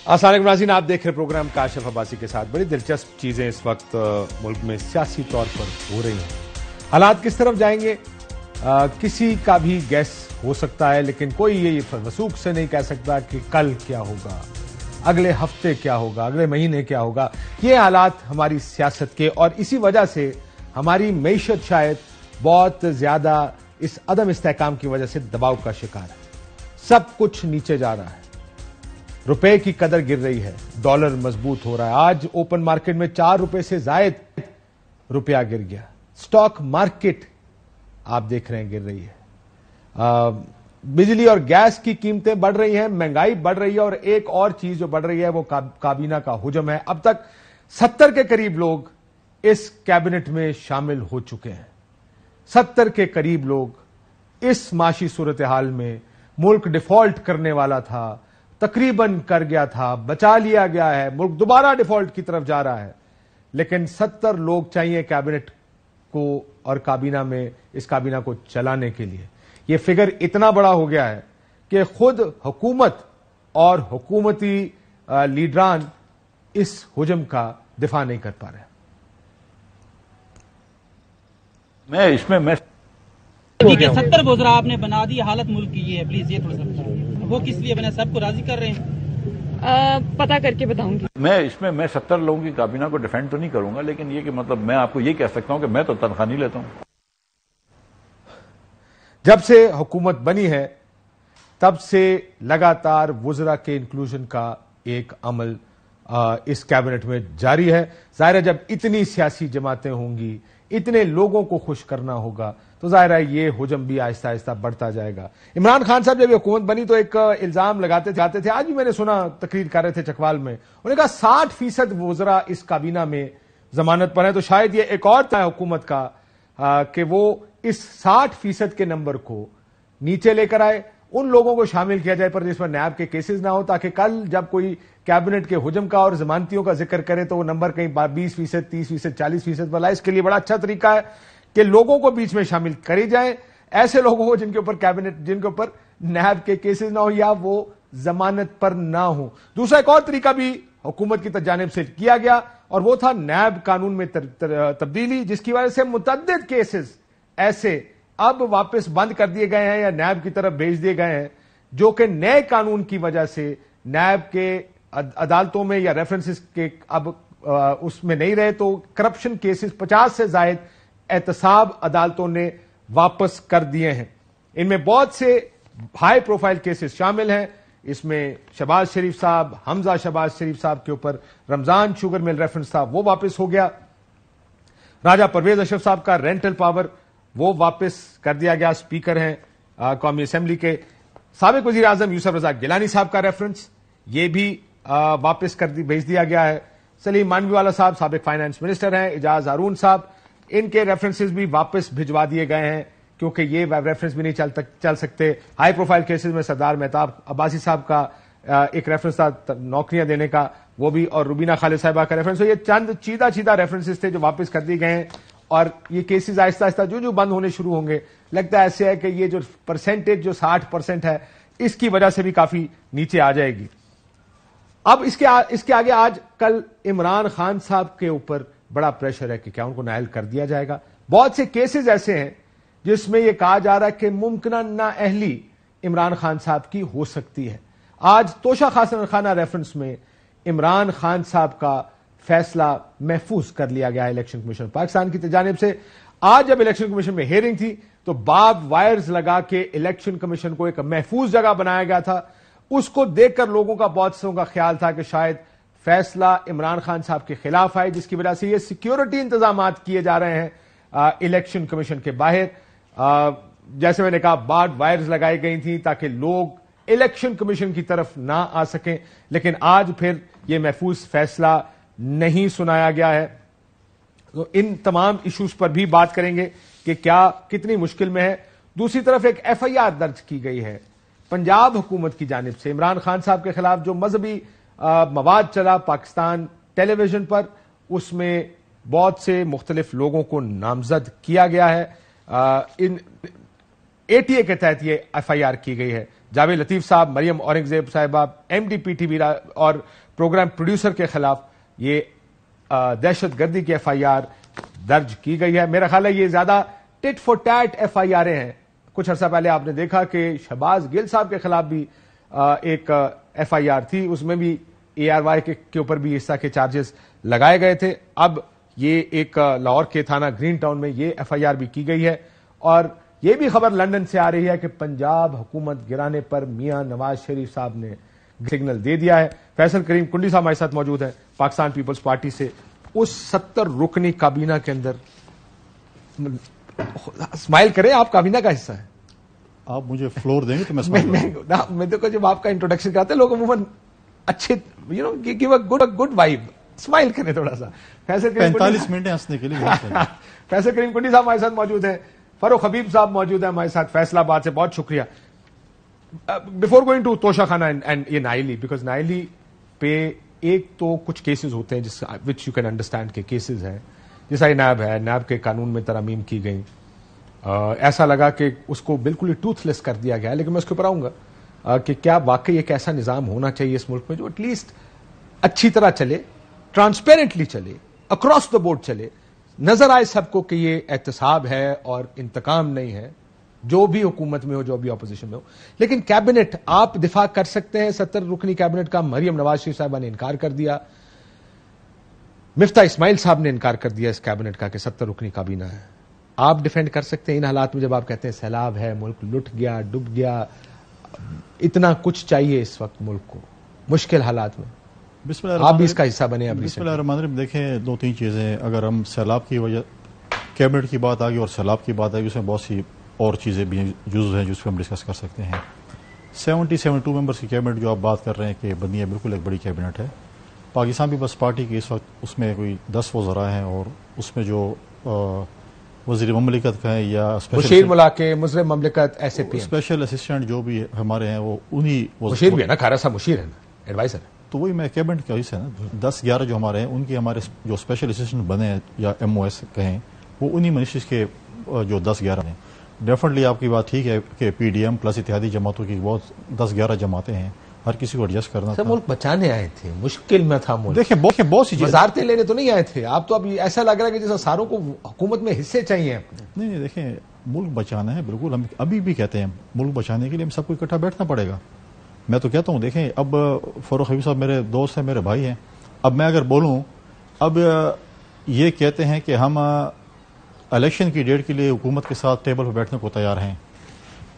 السلام علیکم ناظرین، آپ دیکھ رہے پروگرام کاشف عباسی کے ساتھ۔ بڑی دلچسپ چیزیں اس وقت ملک میں سیاسی طور پر ہو رہی ہیں۔ حالات کس طرف جائیں گے کسی کا بھی گیس ہو سکتا ہے، لیکن کوئی یہ وثوق سے نہیں کہہ سکتا کہ کل کیا ہوگا، اگلے ہفتے کیا ہوگا، اگلے مہینے کیا ہوگا۔ یہ حالات ہماری سیاست کے، اور اسی وجہ سے ہماری معیشت شاید بہت زیادہ اس عدم استحکام کی وجہ سے دباؤ کا شکار ہے۔ سب کچھ نیچے جا رہا ہے، روپے کی قدر گر رہی ہے، ڈالر مضبوط ہو رہا ہے۔ آج اوپن مارکیٹ میں 4 روپے سے زائد روپیہ گر گیا۔ سٹاک مارکیٹ آپ دیکھ رہے ہیں گر رہی ہے۔ بجلی اور گیس کی قیمتیں بڑھ رہی ہیں، مہنگائی بڑھ رہی ہے، اور ایک اور چیز جو بڑھ رہی ہے وہ کابینہ کا ہجوم ہے۔ اب تک 70 کے قریب لوگ اس کیبنٹ میں شامل ہو چکے ہیں۔ 70 کے قریب لوگ اس معاشی صورتحال میں، ملک ڈیفالٹ کرنے والا تھا، تقریباً کر گیا تھا، بچا لیا گیا ہے، ملک دوبارہ ڈیفالٹ کی طرف جا رہا ہے، لیکن 70 لوگ چاہیے کیبنٹ کو اور کابینہ میں اس کابینہ کو چلانے کے لیے۔ یہ فگر اتنا بڑا ہو گیا ہے کہ خود حکومت اور حکومتی لیڈران اس ہجوم کا دفاع نہیں کر پا رہے۔ میں 70 وزراء آپ نے بنا دی، حالت ملک کی یہ ہے، پلیز یہ تھوڑا سا بتائیں وہ کس لیے بنے، سب کو راضی کر رہے ہیں؟ پتا کر کے بتاؤں گی۔ میں 70 لوگوں کی کابینہ کو ڈیفینڈ تو نہیں کروں گا، لیکن یہ کہ مطلب میں آپ کو یہ کہہ سکتا ہوں کہ میں تو تنخواہ نہیں لیتا ہوں۔ جب سے حکومت بنی ہے تب سے لگاتار وزراء کے انکلوژن کا ایک عمل اس کیبنٹ میں جاری ہے۔ ظاہر ہے جب اتنی سیاسی جماعتیں ہوں گی، اتنے لوگوں کو خوش کرنا ہوگا، تو ظاہر ہے یہ ہجوم بھی آہستہ آہستہ بڑھتا جائے گا۔ عمران خان صاحب جب یہ حکومت بنی تو ایک الزام لگاتے تھے، آج بھی میں نے سنا تقریر کر رہے تھے چکوال میں، انہوں نے کہا 60% وزراء اس کابینہ میں ضمانت پر ہیں۔ تو شاید یہ ایک اور تھا حکومت کا کہ وہ اس 60% کے نمبر کو نیچے لے کر آئے، ان لوگوں کو شامل کیا جائے پر جس پر نیب کے کیسز نہ ہو، تاکہ کل جب کوئی کیبنٹ کے ہجوم کا اور ضمانتیوں کا ذکر کرے تو وہ نمبر کہیں 20%، 30%، 40% پر لائے۔ اس کے لیے بڑا اچھا طریقہ ہے کہ لوگوں کو بیچ میں شامل کری جائیں، ایسے لوگوں کو جن کے اوپر نیب کے کیسز نہ ہو یا وہ ضمانت پر نہ ہو۔ دوسرا ایک اور طریقہ بھی حکومت کی جانب سے کیا گیا، اور وہ تھا نیب قانون میں تبدیلی، جس کی وجہ سے متعدد کیسز ایسے اب واپس بند کر دیے گئے ہیں یا نیب کی طرف بھیج دیے گئے ہیں، جو کہ نئے قانون کی وجہ سے نیب کے عدالتوں میں یا ریفرنسز کے اب اس میں نہیں رہے، تو کرپشن کیسز 50 سے زائد احتساب عدالتوں نے واپس کر دیے ہیں۔ ان میں بہت سے ہائی پروفائل کیسز شامل ہیں، اس میں شہباز شریف صاحب، حمزہ شہباز شریف صاحب کے اوپر رمضان شوگر مل ریفرنس تھا، وہ واپس ہو گیا۔ راجہ پرویز اشرف صاحب کا رینٹل پاور وہ واپس کر دیا گیا، اسپیکر ہیں قومی اسمبلی کے۔ سابق وزیر اعظم یوسف رضا گیلانی صاحب کا ریفرنس یہ بھی واپس بھیج دیا گیا ہے۔ سلیم مانوی والا صاحب سابق فائنانس منسٹر ہیں، اعجاز ہارون صاحب، ان کے ریفرنسز بھی واپس بھجوا دیے گئے ہیں، کیونکہ یہ ریفرنس بھی نہیں چل سکتے۔ ہائی پروفائل کیسز میں سردار مہتاب عباسی صاحب کا ایک ریفرنس تھا نوکریاں دینے کا، وہ بھی، اور روبینہ خالد صاحبہ کا ریفرنس۔ یہ چند چیدہ ریفرنسز تھے جو واپس کر دیے گئے ہیں، اور یہ کیسز آہستہ آہستہ جو بند ہونے شروع ہوں گے، لگتا ہے ایسے ہے کہ یہ جو پرسنٹیج جو 60% ہے، اس کی وجہ سے بھی کافی نیچے آ جائے گی۔ اب اس کے آگے آج کل عمران خان صاحب کے اوپر بڑا پریشر ہے کہ کیا ان کو نااہل کر دیا جائے گا۔ بہت سے کیسز ایسے ہیں جس میں یہ کہا جا رہا ہے کہ ممکنہ نااہلی عمران خان صاحب کی ہو سکتی ہے۔ آج توشہ خانہ ریفرنس میں عمران خان صاحب کا فیصلہ محفوظ کر لیا گیا ہے الیکشن کمیشن پاکستان کی جانب سے۔ آج جب الیکشن کمیشن میں ہیئرنگ تھی تو بارب وائرز لگا کے الیکشن کمیشن کو ایک محفوظ جگہ بنایا گیا تھا۔ اس کو دیکھ کر لوگوں کا، بہت سوں کا خیال تھا کہ شاید فیصلہ عمران خان صاحب کے خلاف آئے، جس کی وجہ سے یہ سیکیورٹی انتظامات کیے جا رہے ہیں الیکشن کمیشن کے باہر۔ جیسے میں نے کہا بارب وائرز لگائی گئی تھیں تاکہ لوگ الیکشن کمیشن کی طرف نہ آ سکیں، لیکن آج پھر یہ محفوظ فیصلہ نہیں سنایا گیا ہے۔ تو ان تمام ایشوز پر بھی بات کریں گے کہ کیا کتنی مشکل میں ہے۔ دوسری طرف ایک FIR درج کی گئی ہے پنجاب حکومت کی جانب سے عمران خان صاحب کے خلاف، جو مذہبی مواد چلا پاکستان ٹیلی ویژن پر، اس میں بہت سے مختلف لوگوں کو نامزد کیا گیا ہے۔ ATA کے تحت یہ FIR کی گئی ہے، جاوید لطیف صاحب، مریم اورنگزیب صاحبہ، MDPTV اور پروگرام پروڈیوسر کے خلاف یہ دہشت گردی کی FIR درج کی گئی ہے. میرا خیال ہے یہ زیادہ ٹٹ فور ٹیٹ FIR ہیں. کچھ عرصہ پہلے آپ نے دیکھا کہ شہباز گل صاحب کے خلاف بھی ایک FIR تھی، اس میں بھی ARY کے اوپر بھی اس طرح کے چارجز لگائے گئے تھے. اب یہ ایک لاہور کے تھانہ گرین ٹاؤن میں یہ FIR بھی کی گئی ہے. اور یہ بھی خبر لندن سے آ رہی ہے کہ پنجاب حکومت گرانے پر میاں نواز شریف صاحب نے سگنل دے دیا ہے. فیصل کریم کنڈی صاحب ہمارے ساتھ موجود ہیں پاکستان پیپلز پارٹی سے. اس 70 رکنی کابینہ کے اندر اسمائل کریں، آپ کابینہ کا حصہ ہیں. آپ مجھے فلور دیں گے تو میں دیکھو جب آپ کا انٹروڈکشن کرتے ہیں لوگ عموماً اچھے give a good vibe, smile کریں تھوڑا سا. 45 منٹ ہنسنے کے لیے. فیصل کریم کنڈی صاحب ہمارے ساتھ موجود ہیں، فاروق حبیب صاحب موجود ہیں ہمارے ساتھ فیصل آباد سے. بہت شکریہ. بفور گوئنگ ٹو توشہ خانہ اینڈ یہ نائلی، بیکاز نائلی پہ ایک تو کچھ کیسز ہوتے ہیں جس وچ یو کین انڈرسٹینڈ کے کیسز ہیں، جیسا یہ نیب ہے، نیب کے قانون میں ترامیم کی گئی. ایسا لگا کہ اس کو بالکل ہی ٹوتھ لیس کر دیا گیا. لیکن میں اس کے اوپر آؤں گا کہ کیا واقعی ایک ایسا نظام ہونا چاہیے اس ملک میں جو ایٹ لیسٹ اچھی طرح چلے، ٹرانسپیرنٹلی چلے، اکراس دا بورڈ چلے، نظر آئے سب کو کہ یہ احتساب ہے اور انتقام نہیں ہے، جو بھی حکومت میں ہو، جو بھی اپوزیشن میں ہو. لیکن کیبنٹ آپ دفاع کر سکتے ہیں 70 رکنی کیبنٹ کا. مریم نواز شریف صاحبہ نے انکار کر دیا، مفتاح اسماعیل صاحب نے انکار کر دیا اس کیبنٹ کا کہ 70 رکنی کابینہ ہے. آپ ڈیفینڈ کر سکتے ہیں ان حالات میں جب آپ کہتے ہیں سیلاب ہے، ملک لٹ گیا، ڈوب گیا، اتنا کچھ چاہیے اس وقت ملک کو مشکل حالات میں؟ بسم اللہ آپ بھی اس کا حصہ بنے. اب بسم اللہ الرحمن الرحیم. دیکھیں 2-3 چیزیں، اگر ہم سیلاب کی وجہ کیبنٹ کی بات آ گئی اور سیلاب کی بات آ گئی، اس میں بہت سی اور چیزیں بھی جزو ہیں جس پہ ہم ڈسکس کر سکتے ہیں. 72 ممبرس کی کیبنٹ جو آپ بات کر رہے ہیں کہ بنی ہے، بالکل ایک بڑی کیبنٹ ہے. پاکستان پیپلز پارٹی کی اس وقت اس میں کوئی 10 وزراء ہیں، اور اس میں جو وزیر مملکت کا ہے یا مشیر ملاقے مسلم مملکت SAPM اسپیشل اسسٹنٹ جو بھی ہمارے ہیں وہ انہی مشیر بھی ہے نا، کھارا صاحب مشیر ہے نا، ایڈوائزر. تو وہی میں کیبنٹ کا حصہ ہے نا. 10-11 جو ہمارے ہیں ان کے ہمارے جو اسپیشل اسسٹنٹ بنے ہیں یا MOS کہیں، وہ انہی منسٹریز کے جو 10-11 ہیں. ڈیفینیٹلی آپ کی بات ٹھیک ہے کہ PDM پلس اتحادی جماعتوں کی بہت 10-11 جماعتیں ہیں، ہر کسی کو ایڈجسٹ کرنا تھا. ملک بچانے آئے تھے، مشکل میں تھا ملک. دیکھیں بہت سی وزارتیں لینے تو نہیں آئے تھے آپ تو. اب ایسا لگ رہا ہے کہ جیسا ساروں کو حکومت میں حصے چاہیے. نہیں دیکھیں ملک بچانا ہے، بالکل ہم ابھی بھی کہتے ہیں ملک بچانے کے لیے ہم سب کو اکٹھا بیٹھنا پڑے گا. میں تو کہتا ہوں دیکھیں اب فاروق حبیب صاحب میرے دوست ہیں، میرے بھائی ہیں. اب میں اگر بولوں، اب یہ کہتے ہیں کہ ہم الیکشن کی ڈیٹ کے لیے حکومت کے ساتھ ٹیبل پر بیٹھنے کو تیار ہیں،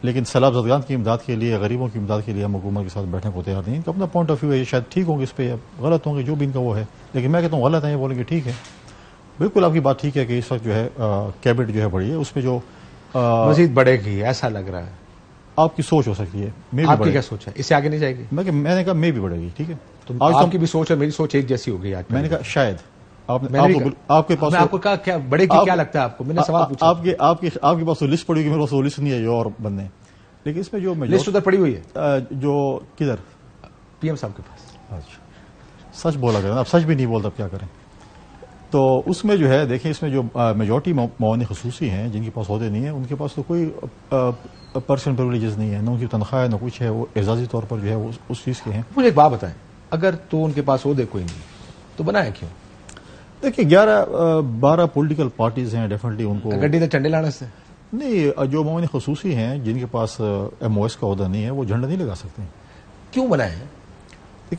لیکن سیلاب زدگان کی امداد کے لیے، غریبوں کی امداد کے لیے ہم حکومت کے ساتھ بیٹھنے کو تیار نہیں. تو اپنا پوائنٹ آف ویو ہے، شاید ٹھیک ہوں گے، اس پہ غلط ہوں گے، جو بھی ان کا وہ ہے. لیکن میں کہتا ہوں غلط ہے، یہ بولیں گے ٹھیک ہے. بالکل آپ کی بات ٹھیک ہے کہ اس وقت جو ہے کیبنٹ جو ہے بڑی ہے، اس میں جو مزید بڑھے گی ایسا لگ رہا ہے. آپ کی سوچ ہو سکتی ہے. آپ کی کیا سوچ ہے؟ اس سے آگے نہیں جائے گی؟ میں نے کہا میں بھی بڑھے گی. ٹھیک ہے، تو آپ کی بھی سوچ اور میری سوچ ایک جیسی ہو گئی. میں نے کہا شاید آپ کے پاس، آپ کو کیا بڑے گی، کیا لگتا ہے آپ کو؟ میں نے سوال پوچھا. آپ کے پاس تو لسٹ پڑی ہوئی، میرے پاس وہ لسٹ نہیں ہے اور بندے. لیکن اس میں جو لسٹ ادھر پڑی ہوئی ہے جو کدھر PM صاحب کے پاس. اچھا سچ بولا کریں، اب سچ بھی نہیں بولتا اب کیا کریں. تو اس میں جو ہے دیکھیں، اس میں جو میجورٹی معاون خصوصی ہیں جن کے پاس عہدے نہیں ہیں، ان کے پاس تو کوئی پرسنل پریولیجز نہیں ہے، نہ ان کی تنخواہ ہے نہ کچھ ہے. وہ اعزازی طور پر جو ہے وہ اس چیز کے ہیں. مجھے ایک بات بتائیں، اگر تو ان کے پاس عہدے کوئی نہیں تو بنایا کیوں؟ دیکھیں 11-12 پولیٹیکل پارٹیز ہیں، ڈیفینیٹلی ان کو گڈی تو چنڈے لانا سے نہیں. جو معاون خصوصی ہیں جن کے پاس MOS کا عہدہ نہیں ہے، وہ جھنڈا نہیں لگا سکتے. کیوں بنائے ہیں؟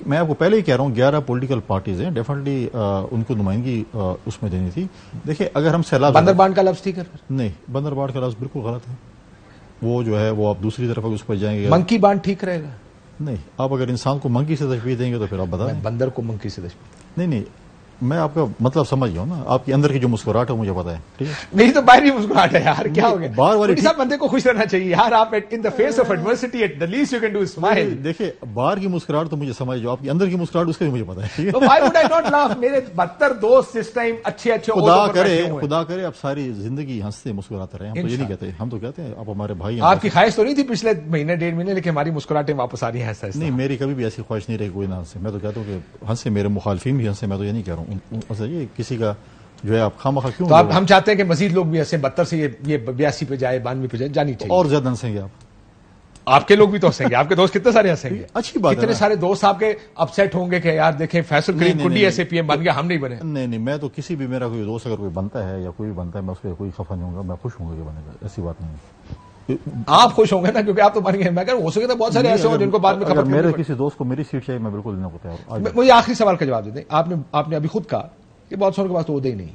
میں آپ کو پہلے ہی کہہ رہا ہوں 11 پولیٹیکل پارٹیز ہیں، ڈیفینیٹلی ان کو نمائندگی اس میں دینی تھی. دیکھیں اگر ہم سیلاب بندر بانڈ کا لفظ ٹھیک ہے؟ نہیں، بندر بانڈ کا لفظ بالکل غلط ہے. وہ جو ہے وہ آپ دوسری طرف اس پر جائیں گے. منکی بانڈ ٹھیک رہے گا؟ نہیں، آپ اگر انسان کو منکی سے تشبیہ دیں گے تو پھر آپ بتائیں. بندر کو منکی سے تشبیہ نہیں، میں آپ کا مطلب سمجھ گیا ہوں نا. آپ کے اندر کی جو مسکراہٹ ہے مجھے پتا ہے. ٹھیک ہے، نہیں تو باہر بھی مسکراہٹ ہے یار، کیا ہو گیا؟ باہر والی صاحب بندے کو خوش رہنا چاہیے یار. آپ in the face of adversity at the least you can do is smile. دیکھیں باہر کی مسکراہٹ تو مجھے سمجھ، جو آپ کے اندر کی مسکراہٹ اس کا بھی مجھے پتا ہے. تو why would I not laugh? میرے 72 دوست اس ٹائم اچھے خدا کرے آپ ساری زندگی ہنستے مسکراتے رہے. ہم تو یہ نہیں کہتے، ہم تو کہتے ہیں آپ ہمارے بھائی ہیں. آپ کی خواہش تو نہیں تھی پچھلے مہینے 1.5 مہینے، لیکن ہماری مسکراہٹیں واپس آ رہی ہیں ایسا؟ نہیں، میری کبھی بھی ایسی خواہش نہیں رہی کوئی نہ ہنسے. میں تو کہتا ہوں کہ ہنسے، میرے مخالفین بھی ہنسے. میں تو یہ نہیں کہہ رہا ہوں یہ کسی کا جو ہے آپ خواہ کیوں. تو ہم چاہتے ہیں کہ مزید لوگ بھی ہنسیں، 72 سے یہ 82 پہ جائے، 92 پہ جائے، جانی چاہیے. اور زیادہ ہنسیں گے آپ. آپ کے لوگ بھی تو ہنسیں گے, آپ کے دوست کتنے سارے ہنسیں گے, اچھی بات ہے. کتنے سارے دوست آپ کے اپسیٹ ہوں گے کہ یار دیکھیں فیصل کریم کنڈی ایسے پی ایم بن گیا, ہم نہیں بنے. نہیں, میں تو کسی بھی میرا کوئی دوست اگر کوئی بنتا ہے یا کوئی بھی بنتا ہے, میں اس پہ کوئی خفا نہیں ہوں گا, میں خوش ہوں گا کہ بنے گا, ایسی بات نہیں ہے. آپ خوش ہوں گے نا کیونکہ آپ تو بن گئے, میں ہو سکے تو بہت سارے ایسے ہوں جن کو بعد میں خبر. میرے کسی دوست کو میری سیٹ چاہیے, میں بالکل نہیں ہوتا ہے. مجھے آخری سوال کا جواب دے دیں. آپ نے ابھی خود کہا کہ بہت ساروں کے پاس تو عہدے ہی نہیں.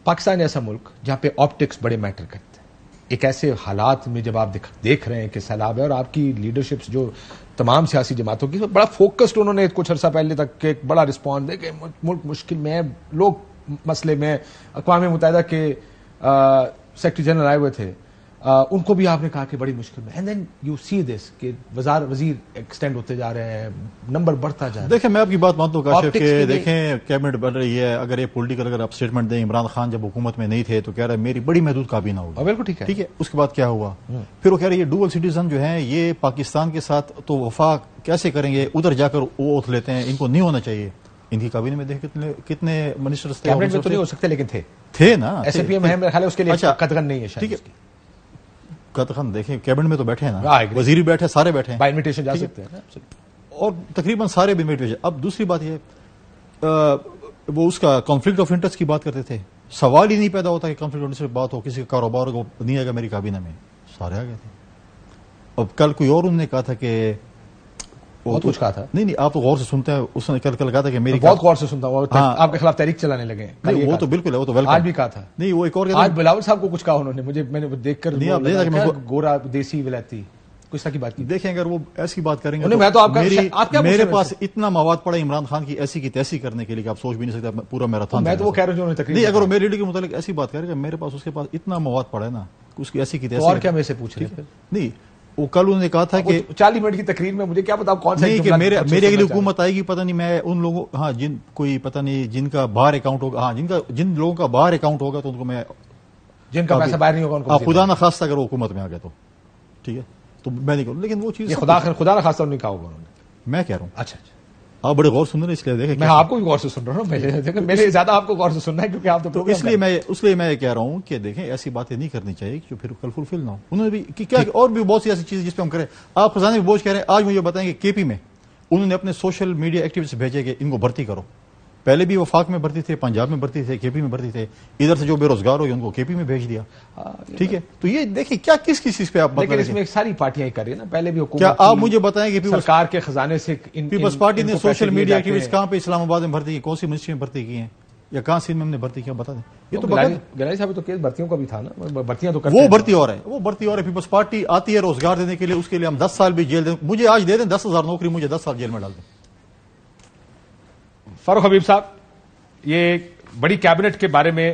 پاکستان ایسا ملک جہاں پہ آپٹکس بڑے میٹر کرتے ہیں. ایک ایسے حالات میں جب آپ دیکھ رہے ہیں کہ سیلاب ہے, اور آپ کی لیڈرشپس جو تمام سیاسی جماعتوں کی بڑا فوکسڈ, انہوں نے کچھ عرصہ پہلے تک ایک بڑا رسپانس دے کہ ملک مشکل میں, لوگ مسئلے میں, اقوام متحدہ کے سیکرٹری جنرل آئے ہوئے تھے, ان کو بھی آپ نے کہا کہ بڑی مشکل میں. اینڈ دین یو سی دس کہ وزیر ایکسٹینڈ ہوتے جا رہے ہیں, نمبر بڑھتا جا رہا ہے. دیکھیں میں آپ کی بات مانتا ہوں کاشف کہ دیکھیں کیبنٹ بڑھ رہی ہے. اگر یہ پولیٹیکل اگر آپ اسٹیٹمنٹ دیں, عمران خان جب حکومت میں نہیں تھے تو کہہ رہے ہیں میری بڑی محدود کابینہ ہوگی. بالکل ٹھیک ہے. اس کے بعد کیا ہوا, پھر وہ کہہ رہے ہیں یہ ڈوول سٹیزن جو ہیں یہ پاکستان کے ساتھ تو وفاق کیسے کریں گے, ادھر جا کر وہ اوتھ لیتے ہیں, ان کو نہیں ہونا چاہیے. ان کی کابینہ میں دیکھیں کتنے منسٹرز تھے. کیبنٹ میں تو نہیں ہو سکتے لیکن تھے نا, ایس پی ایم ہے میرے خیال ہے اس کے لیے قدغن نہیں ہے شاید. ٹھیک ہے, قدغن دیکھیں کیبنٹ میں تو بیٹھے ہیں نا, وزیر بھی بیٹھے, سارے بیٹھے ہیں, بائی انویٹیشن جا سکتے ہیں اور تقریباً سارے بھی انویٹیشن. اب دوسری بات یہ وہ اس کا کانفلکٹ آف انٹرسٹ کی بات کرتے تھے, سوال ہی نہیں پیدا ہوتا کہ کانفلکٹ آف انٹرسٹ بات ہو, کسی کا کاروبار کو نہیں آئے گا میری کابینہ میں, سارے آ گئے تھے. اب کل کوئی اور انہوں نے کہا تھا کہ بہت کچھ کہا تھا. نہیں آپ تو غور سے سنتے ہیں, اس نے کل کہا تھا کہ میری بہت غور سے سنتا ہوں, آپ کے خلاف تحریک چلانے لگے. وہ تو بالکل ہے, وہ تو ویلکم. آج بھی کہا تھا. نہیں وہ ایک اور آج بلاول صاحب کو کچھ کہا انہوں نے, میں نے دیکھ کر گورا دیسی ولایتی کچھ طرح کی بات کی. دیکھیں اگر وہ ایسی بات کریں گے تو میرے پاس اتنا مواد پڑا عمران خان کی ایسی کی تیسی کرنے کے لیے کہ آپ سوچ بھی نہیں سکتے پورا میراتھن. میں تو وہ کہہ رہا ہوں نہیں, اگر وہ میری لیڈر کے متعلق ایسی بات کرے گا, میرے پاس اس کے پاس اتنا مواد پڑا ہے نا اس کی ایسی کی تیسی. اور کیا میں سے پوچھ رہے ہیں. نہیں وہ کل انہوں نے کہا تھا کہ 40 منٹ کی تقریر میں مجھے کیا پتا کون سا, نہیں کہ میری اگلی حکومت آئے گی پتہ نہیں, میں ان لوگوں ہاں جن کوئی پتہ نہیں جن کا باہر اکاؤنٹ ہوگا, ہاں جن لوگوں کا باہر اکاؤنٹ ہوگا تو ان کو میں, جن کا پیسہ باہر نہیں ہوگا ان کو خدا نہ خواستہ اگر وہ حکومت میں آ گیا تو ٹھیک ہے تو میں نہیں کروں, لیکن وہ چیز خدا نہ خواستہ نہیں کہا ہوگا انہوں نے, میں کہہ رہا ہوں. اچھا آپ بڑے غور سن رہے ہیں, اس لیے دیکھیں میں آپ کو بھی غور سے سن رہا ہوں, میرے زیادہ آپ کو غور سے سننا ہے کیونکہ آپ تو اس لیے میں کہہ رہا ہوں کہ دیکھیں ایسی باتیں نہیں کرنی چاہیے جو پھر کل فلفل نہ ہو. انہوں نے بھی کیا اور بھی بہت سی ایسی چیز جس پہ ہم کریں. آپ خزانے میں بوجھ کہہ رہے ہیں, آج مجھے بتائیں کہ کے پی میں انہوں نے اپنے سوشل میڈیا ایکٹیویٹیز بھیجے کہ ان کو بھرتی کرو. پہلے بھی وفاق میں بھرتی تھے, پنجاب میں بھرتی تھے, کے پی میں بھرتی تھے, ادھر سے جو بے روزگار ہوئے ان کو کے پی میں بھیج دیا. ٹھیک ہے, تو یہ دیکھیں کیا کس چیز پہ آپ لیکن اس میں ساری پارٹیاں کر رہی ہیں نا. پہلے بھی حکومت, کیا آپ مجھے بتائیں کہ سرکار کے خزانے سے پیپلز پارٹی نے سوشل میڈیا ایکٹیویٹیز کہاں پہ اسلام آباد میں بھرتی کی, کون سی منسٹری میں بھرتی کی ہیں, یا کہاں سندھ میں ہم نے بھرتی کیا, بتا دیں. یہ تو گلانی صاحب تو کیس بھرتیوں کا بھی تھا نا, بھرتیاں تو وہ بھرتی اور ہے, وہ بھرتی اور ہے. پیپلز پارٹی آتی ہے روزگار دینے کے لیے, اس کے لیے ہم 10 سال بھی جیل دیں, مجھے آج دے دیں 10,000 نوکری, مجھے 10 سال جیل میں ڈال دیں. فاروق حبیب صاحب, یہ بڑی کیبنٹ کے بارے میں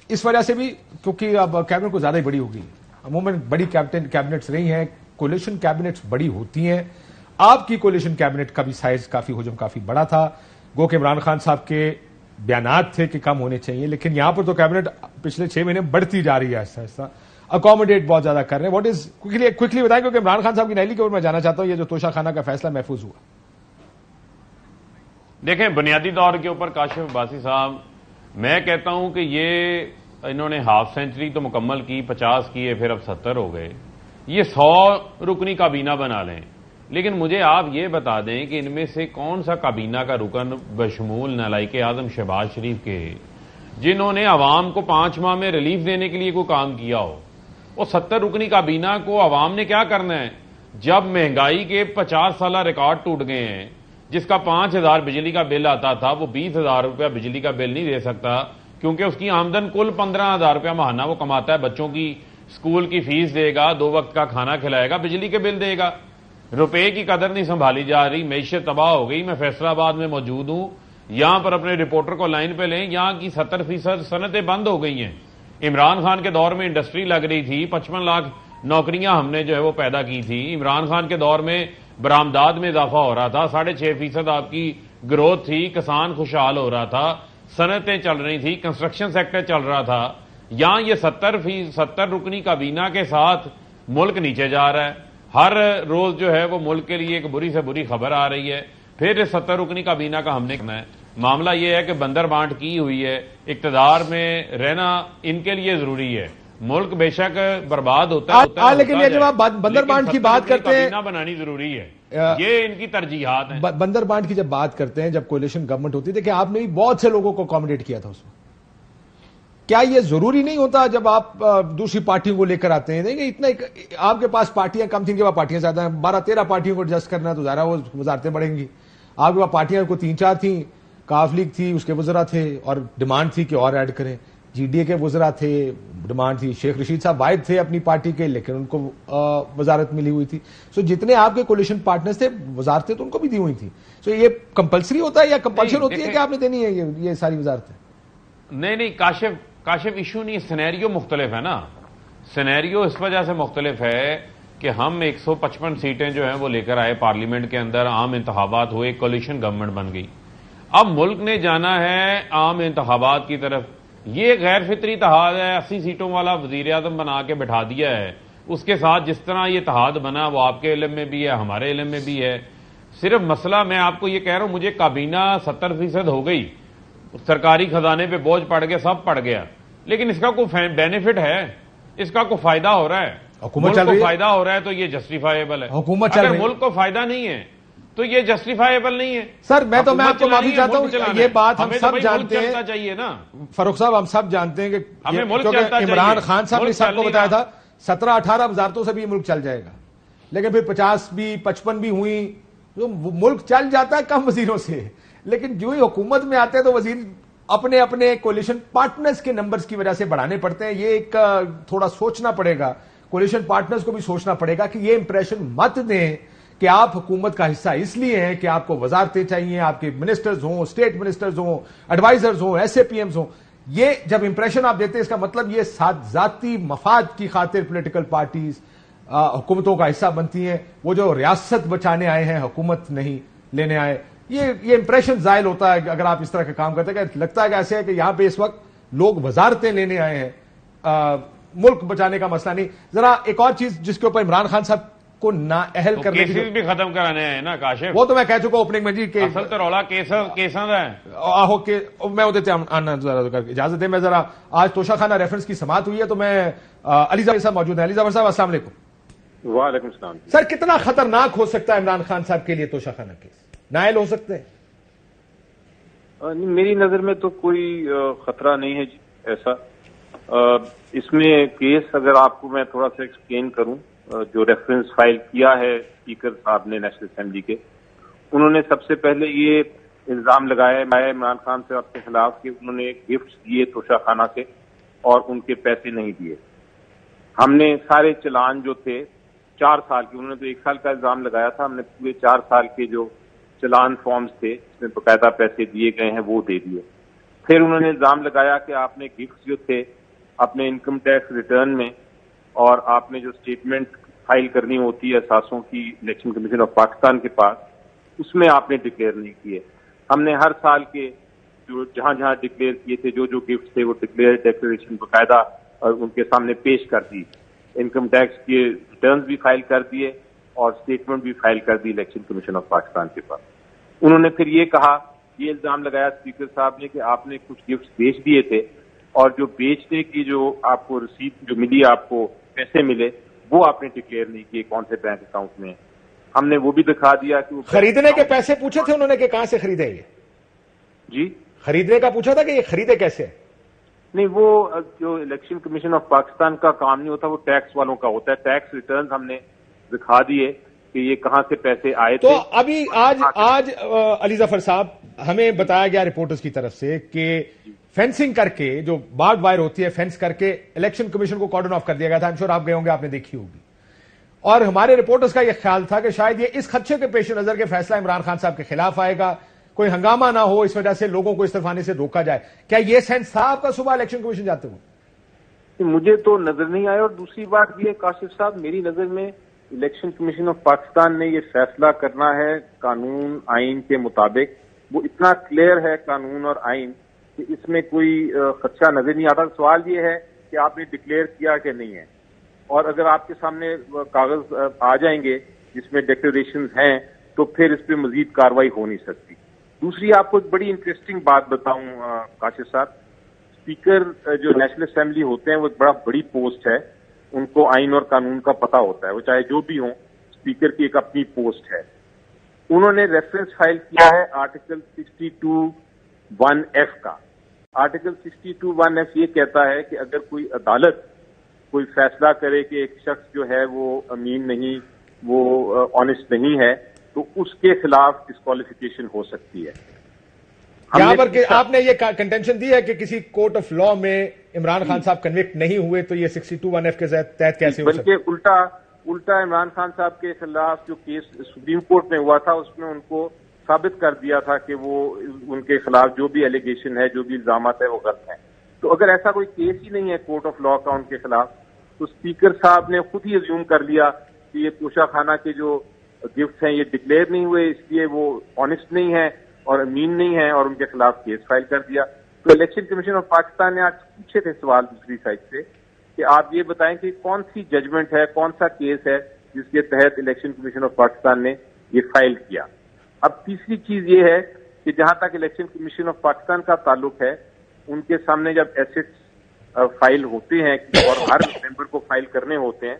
اس وجہ سے بھی کیونکہ اب کیبنٹ کو زیادہ ہی بڑی ہوگی, عموماً بڑی کیبنٹس رہی ہیں, کولیشن کیبنٹس بڑی ہوتی ہیں. آپ کی کولیشن کیبنٹ کا بھی سائز کافی حجم کافی بڑا تھا, گو کہ عمران خان صاحب کے بیانات تھے کہ کم ہونے چاہیے, لیکن یہاں پر تو کیبنٹ پچھلے 6 مہینے بڑھتی جا رہی ہے آہستہ آہستہ, اکوموڈیٹ بہت زیادہ کر رہے ہیں. واٹ از کوئکلی بتائیں کیونکہ عمران خان صاحب کی نیلی کے اوپر میں جانا چاہتا ہوں, یہ جو توشہ خانہ کا فیصلہ محفوظ ہوا. دیکھیں بنیادی طور کے اوپر کاشف عباسی صاحب, میں کہتا ہوں کہ یہ انہوں نے ہاف سینچری تو مکمل کی, 50 کیے, پھر اب 70 ہو گئے, یہ 100 رکنی کابینہ بنا لیں. لیکن مجھے آپ یہ بتا دیں کہ ان میں سے کون سا کابینہ کا رکن بشمول نالائق اعظم شہباز شریف کے جنہوں نے عوام کو 5 ماہ میں ریلیف دینے کے لیے کوئی کام کیا ہو. وہ 70 رکنی کابینہ کو عوام نے کیا کرنا ہے جب مہنگائی کے 50 سالہ ریکارڈ ٹوٹ گئے ہیں, جس کا 5,000 بجلی کا بل آتا تھا وہ 20,000 روپیہ بجلی کا بل نہیں دے سکتا کیونکہ اس کی آمدن کل 15,000 روپیہ ماہانہ وہ کماتا ہے. بچوں کی اسکول کی فیس دے گا, 2 وقت کا کھانا کھلائے گا, بجلی کے بل دے گا. روپے کی قدر نہیں سنبھالی جا رہی, معیشت تباہ ہو گئی. میں فیصل آباد میں موجود ہوں, یہاں پر اپنے رپورٹر کو لائن پہ لیں, یہاں کی 70% صنعتیں بند ہو گئی ہیں. عمران خان کے دور میں انڈسٹری لگ رہی تھی, 55 لاکھ نوکریاں ہم نے جو ہے وہ پیدا کی تھی. عمران خان کے دور میں برآمدات میں اضافہ ہو رہا تھا, 6.5% آپ کی گروتھ تھی, کسان خوشحال ہو رہا تھا, صنعتیں چل رہی تھی, کنسٹرکشن سیکٹر چل رہا تھا. یہاں یہ 70 رکنی کابینہ کے ساتھ ملک نیچے جا رہا ہے. ہر روز جو ہے وہ ملک کے لیے ایک بری سے بری خبر آ رہی ہے. پھر 70 رکنی کابینہ کا ہم نے کرنا ہے. معاملہ یہ ہے کہ بندر بانٹ کی ہوئی ہے, اقتدار میں رہنا ان کے لیے ضروری ہے. ملک بے شک برباد ہوتا ہے لیکن یہ جب آپ بندر بانڈ کی بات کرتے ہیں بنانی ضروری ہے، یہ ان کی ترجیحات ہیں۔ بندر بانڈ کی جب بات کرتے ہیں، جب کولیشن گورنمنٹ ہوتی ہے، دیکھیں آپ نے بھی بہت سے لوگوں کو اکوموڈیٹ کیا تھا اس میں، کیا یہ ضروری نہیں ہوتا جب آپ دوسری پارٹیوں کو لے کر آتے ہیں؟ دیکھیں اتنا آپ کے پاس پارٹیاں کم تھیں، کہ پارٹیاں زیادہ ہیں، 12-13 پارٹیوں کو ایڈجسٹ کرنا تو ظاہر وہ وزارتیں بڑھیں گی۔ آپ کے پاس پارٹیاں کو 3-4 تھیں، کاف لیگ تھی، اس کے وزراء تھے، اور ڈیمانڈ تھی کہ اور ایڈ کریں، جی ڈی اے کے وزراء تھے، ڈیمانڈ تھی، شیخ رشید صاحب واحد تھے اپنی پارٹی کے، لیکن ان کو وزارت ملی ہوئی تھی۔ سو جتنے آپ کے کولیشن پارٹنرز تھے وزارتیں تو ان کو بھی دی ہوئی تھی۔ سو یہ کمپلسری ہوتا ہے یا کمپلشن ہوتی ہے کہ آپ نے دینی ہے یہ ساری وزارتیں؟ نہیں کاشف ایشو نہیں، سینیریو مختلف ہے نا، سینیریو اس وجہ سے مختلف ہے کہ ہم 155 سیٹیں جو ہیں وہ لے کر آئے پارلیمنٹ کے اندر، عام انتخابات ہوئے، کولیشن گورنمنٹ بن گئی۔ اب ملک نے جانا ہے عام انتخابات کی طرف، یہ غیر فطری اتحاد ہے، 80 سیٹوں والا وزیر اعظم بنا کے بٹھا دیا ہے، اس کے ساتھ جس طرح یہ اتحاد بنا وہ آپ کے علم میں بھی ہے، ہمارے علم میں بھی ہے۔ صرف مسئلہ میں آپ کو یہ کہہ رہا ہوں، مجھے کابینہ 70% ہو گئی، سرکاری خزانے پہ بوجھ پڑ گیا، سب پڑ گیا، لیکن اس کا کوئی بینیفٹ ہے؟ اس کا کوئی فائدہ ہو رہا ہے؟ حکومت ملک کو فائدہ ہو رہا ہے تو یہ جسٹیفائیبل ہے، حکومت اگر ملک کو فائدہ نہیں ہے تو یہ جسٹیفائیبل نہیں ہے۔ سر میں آپ کو معافی چاہتا ہوں، یہ بات ہم سب جانتے ہیں، چاہیے نا فاروق صاحب، ہم سب جانتے ہیں کہ کیونکہ عمران خان صاحب نے سب کو بتایا تھا 17-18 وزارتوں سے بھی ملک چل جائے گا، لیکن پھر 50 بھی 55 بھی ہوئی، تو ملک چل جاتا ہے کم وزیروں سے، لیکن جو ہی حکومت میں آتے ہیں تو وزیر اپنے اپنے کولیشن پارٹنرز کے نمبرز کی وجہ سے بڑھانے پڑتے ہیں۔ یہ ایک تھوڑا سوچنا پڑے گا، کولیشن پارٹنرز کو بھی سوچنا پڑے گا کہ یہ امپریشن مت دیں کہ آپ حکومت کا حصہ اس لیے ہیں کہ آپ کو وزارتیں چاہیے، آپ کے منسٹرز ہوں، اسٹیٹ منسٹرز ہوں، ایڈوائزرز ہوں، ایس اے پی ایمز ہوں۔ یہ جب امپریشن آپ دیتے ہیں، اس کا مطلب یہ ذاتی مفاد کی خاطر پولیٹیکل پارٹیز حکومتوں کا حصہ بنتی ہیں، وہ جو ریاست بچانے آئے ہیں، حکومت نہیں لینے آئے۔ یہ امپریشن زائل ہوتا ہے اگر آپ اس طرح کا کام کرتے ہیں، کہ لگتا ہے کہ ایسے ہے کہ یہاں پہ اس وقت لوگ وزارتیں لینے آئے ہیں، ملک بچانے کا مسئلہ نہیں۔ ذرا ایک اور چیز جس کے اوپر عمران خان صاحب کو نااہل کرنے کی بھی ختم کرانے ہیں نا کاشف، وہ تو میں کہہ چکا اوپننگ میں جی کہ اصل تو رولا کیساں ہے آہو کہ میں ادھر آنا اجازت ہے۔ میں ذرا آج توشہ خانہ ریفرنس کی سماعت ہوئی ہے تو میں علی ظفر صاحب موجود ہیں۔ علی ظفر صاحب السلام علیکم۔ وعلیکم السلام سر، کتنا خطرناک ہو سکتا ہے عمران خان صاحب کے لیے توشہ خانہ کیس؟ نائل ہو سکتے ہیں؟ میری نظر میں تو کوئی خطرہ نہیں ہے جی ایسا۔ اس میں کیس اگر آپ کو میں تھوڑا سا ایکسپلین کروں، جو ریفرنس فائل کیا ہے اسپیکر صاحب نے نیشنل اسمبلی کے، انہوں نے سب سے پہلے یہ الزام لگایا ہے عمران خان صاحب کے خلاف کہ انہوں نے گفٹس دیے توشہ خانہ سے اور ان کے پیسے نہیں دیے۔ ہم نے سارے چلان جو تھے 4 سال کے، انہوں نے تو 1 سال کا الزام لگایا تھا، ہم نے پورے 4 سال کے جو چلان فارمز تھے جس میں باقاعدہ پیسے دیے گئے ہیں وہ دے دیے۔ پھر انہوں نے الزام لگایا کہ آپ نے گفٹس جو تھے اپنے انکم ٹیکس ریٹرن میں اور آپ نے جو اسٹیٹمنٹ فائل کرنی ہوتی ہے اثاثوں کی الیکشن کمیشن آف پاکستان کے پاس، اس میں آپ نے ڈکلیئر نہیں کیے۔ ہم نے ہر سال کے جو جہاں جہاں ڈکلیئر کیے تھے، جو گفٹس تھے، وہ ڈکلیریشن باقاعدہ اور ان کے سامنے پیش کر دی۔ انکم ٹیکس کے ریٹرنز بھی فائل کر دیے اور اسٹیٹمنٹ بھی فائل کر دی الیکشن کمیشن آف پاکستان کے پاس۔ انہوں نے پھر یہ کہا، یہ الزام لگایا اسپیکر صاحب نے کہ آپ نے کچھ گفٹس بیچ دیے تھے اور جو بیچنے کی جو آپ کو رسید جو ملی، آپ کو پیسے ملے، وہ آپ نے ڈکلیئر نہیں کیے کون سے بینک اکاؤنٹ میں۔ ہم نے وہ بھی دکھا دیا کہ وہ خریدنے کے پیسے پوچھے تھے انہوں نے کہ کہاں سے خریدے؟ یہ جی خریدنے کا پوچھا تھا کہ یہ خریدے کیسے؟ نہیں، وہ جو الیکشن کمیشن آف پاکستان کا کام نہیں ہوتا، وہ ٹیکس والوں کا ہوتا ہے۔ ٹیکس ریٹرنز ہم نے دکھا دیے کہ یہ کہاں سے پیسے آئے تھے۔ تو ابھی آج علی ظفر صاحب ہمیں بتایا گیا رپورٹرز کی طرف سے کہ فینسنگ کر کے، جو بارڈ وائر ہوتی ہے فینس کر کے، الیکشن کمیشن کو کارڈن آف کر دیا گیا تھا۔ شور آپ گئے ہوں گے، آپ نے دیکھی ہوگی، اور ہمارے رپورٹرز کا یہ خیال تھا کہ شاید یہ اس خدشے کے پیش نظر کے فیصلہ عمران خان صاحب کے خلاف آئے گا، کوئی ہنگامہ نہ ہو، اس وجہ سے لوگوں کو اس طرف آنے سے روکا جائے۔ کیا یہ سینس تھا آپ کا صبح الیکشن کمیشن جاتے ہوئے؟ مجھے تو نظر نہیں آیا، اور دوسری بات یہ کاشف صاحب، میری نظر میں الیکشن کمیشن آف پاکستان نے یہ فیصلہ کرنا ہے قانون آئین کے مطابق، وہ اتنا کلیئر ہے قانون اور آئین کہ اس میں کوئی خدشہ نظر نہیں آتا۔ سوال یہ ہے کہ آپ نے ڈکلیئر کیا کہ نہیں ہے، اور اگر آپ کے سامنے کاغذ آ جائیں گے جس میں ڈکلیریشنز ہیں تو پھر اس پہ مزید کارروائی ہو نہیں سکتی۔ دوسری آپ کو ایک بڑی انٹرسٹنگ بات بتاؤں کاشف صاحب، اسپیکر جو نیشنل اسمبلی ہوتے ہیں وہ ایک بڑا بڑی پوسٹ ہے، ان کو آئین اور قانون کا پتہ ہوتا ہے، وہ چاہے جو بھی ہوں، اسپیکر کی ایک اپنی پوسٹ ہے. انہوں نے ریفرنس فائل کیا ہے آرٹیکل 62(1)(f) کا. آرٹیکل 62(1)(f) یہ کہتا ہے کہ اگر کوئی عدالت کوئی فیصلہ کرے کہ ایک شخص جو ہے وہ امین نہیں، وہ آنےسٹ نہیں ہے، تو اس کے خلاف ڈسکوالیفیکیشن ہو سکتی ہے. یہاں پر آپ نے یہ کنٹینشن دی ہے کہ کسی کورٹ آف لا میں عمران خان صاحب کنوکٹ نہیں ہوئے تو یہ 62(1)(f) کے تحت کیسے ہو سکتا ہے؟ بلکہ الٹا عمران خان صاحب کے خلاف جو کیس سپریم کورٹ میں ہوا تھا اس میں ان کو ثابت کر دیا تھا کہ وہ ان کے خلاف جو بھی ایلیگیشن ہے، جو بھی الزامات ہے، وہ غلط ہیں. تو اگر ایسا کوئی کیس ہی نہیں ہے کورٹ آف لا کا ان کے خلاف، تو اسپیکر صاحب نے خود ہی ازیوم کر لیا کہ یہ توشہ خانہ کے جو گفٹس ہیں یہ ڈکلیئر نہیں ہوئے، اس لیے وہ آنےسٹ نہیں ہے اور امین نہیں ہے، اور ان کے خلاف کیس فائل کر دیا. تو الیکشن کمیشن آف پاکستان نے آج پوچھے تھے سوال دوسری سائڈ سے کہ آپ یہ بتائیں کہ کون سی ججمنٹ ہے، کون سا کیس ہے جس کے تحت الیکشن کمیشن آف پاکستان نے یہ فائل کیا. اب تیسری چیز یہ ہے کہ جہاں تک الیکشن کمیشن آف پاکستان کا تعلق ہے، ان کے سامنے جب ایسٹس فائل ہوتے ہیں اور ہر ممبر کو فائل کرنے ہوتے ہیں،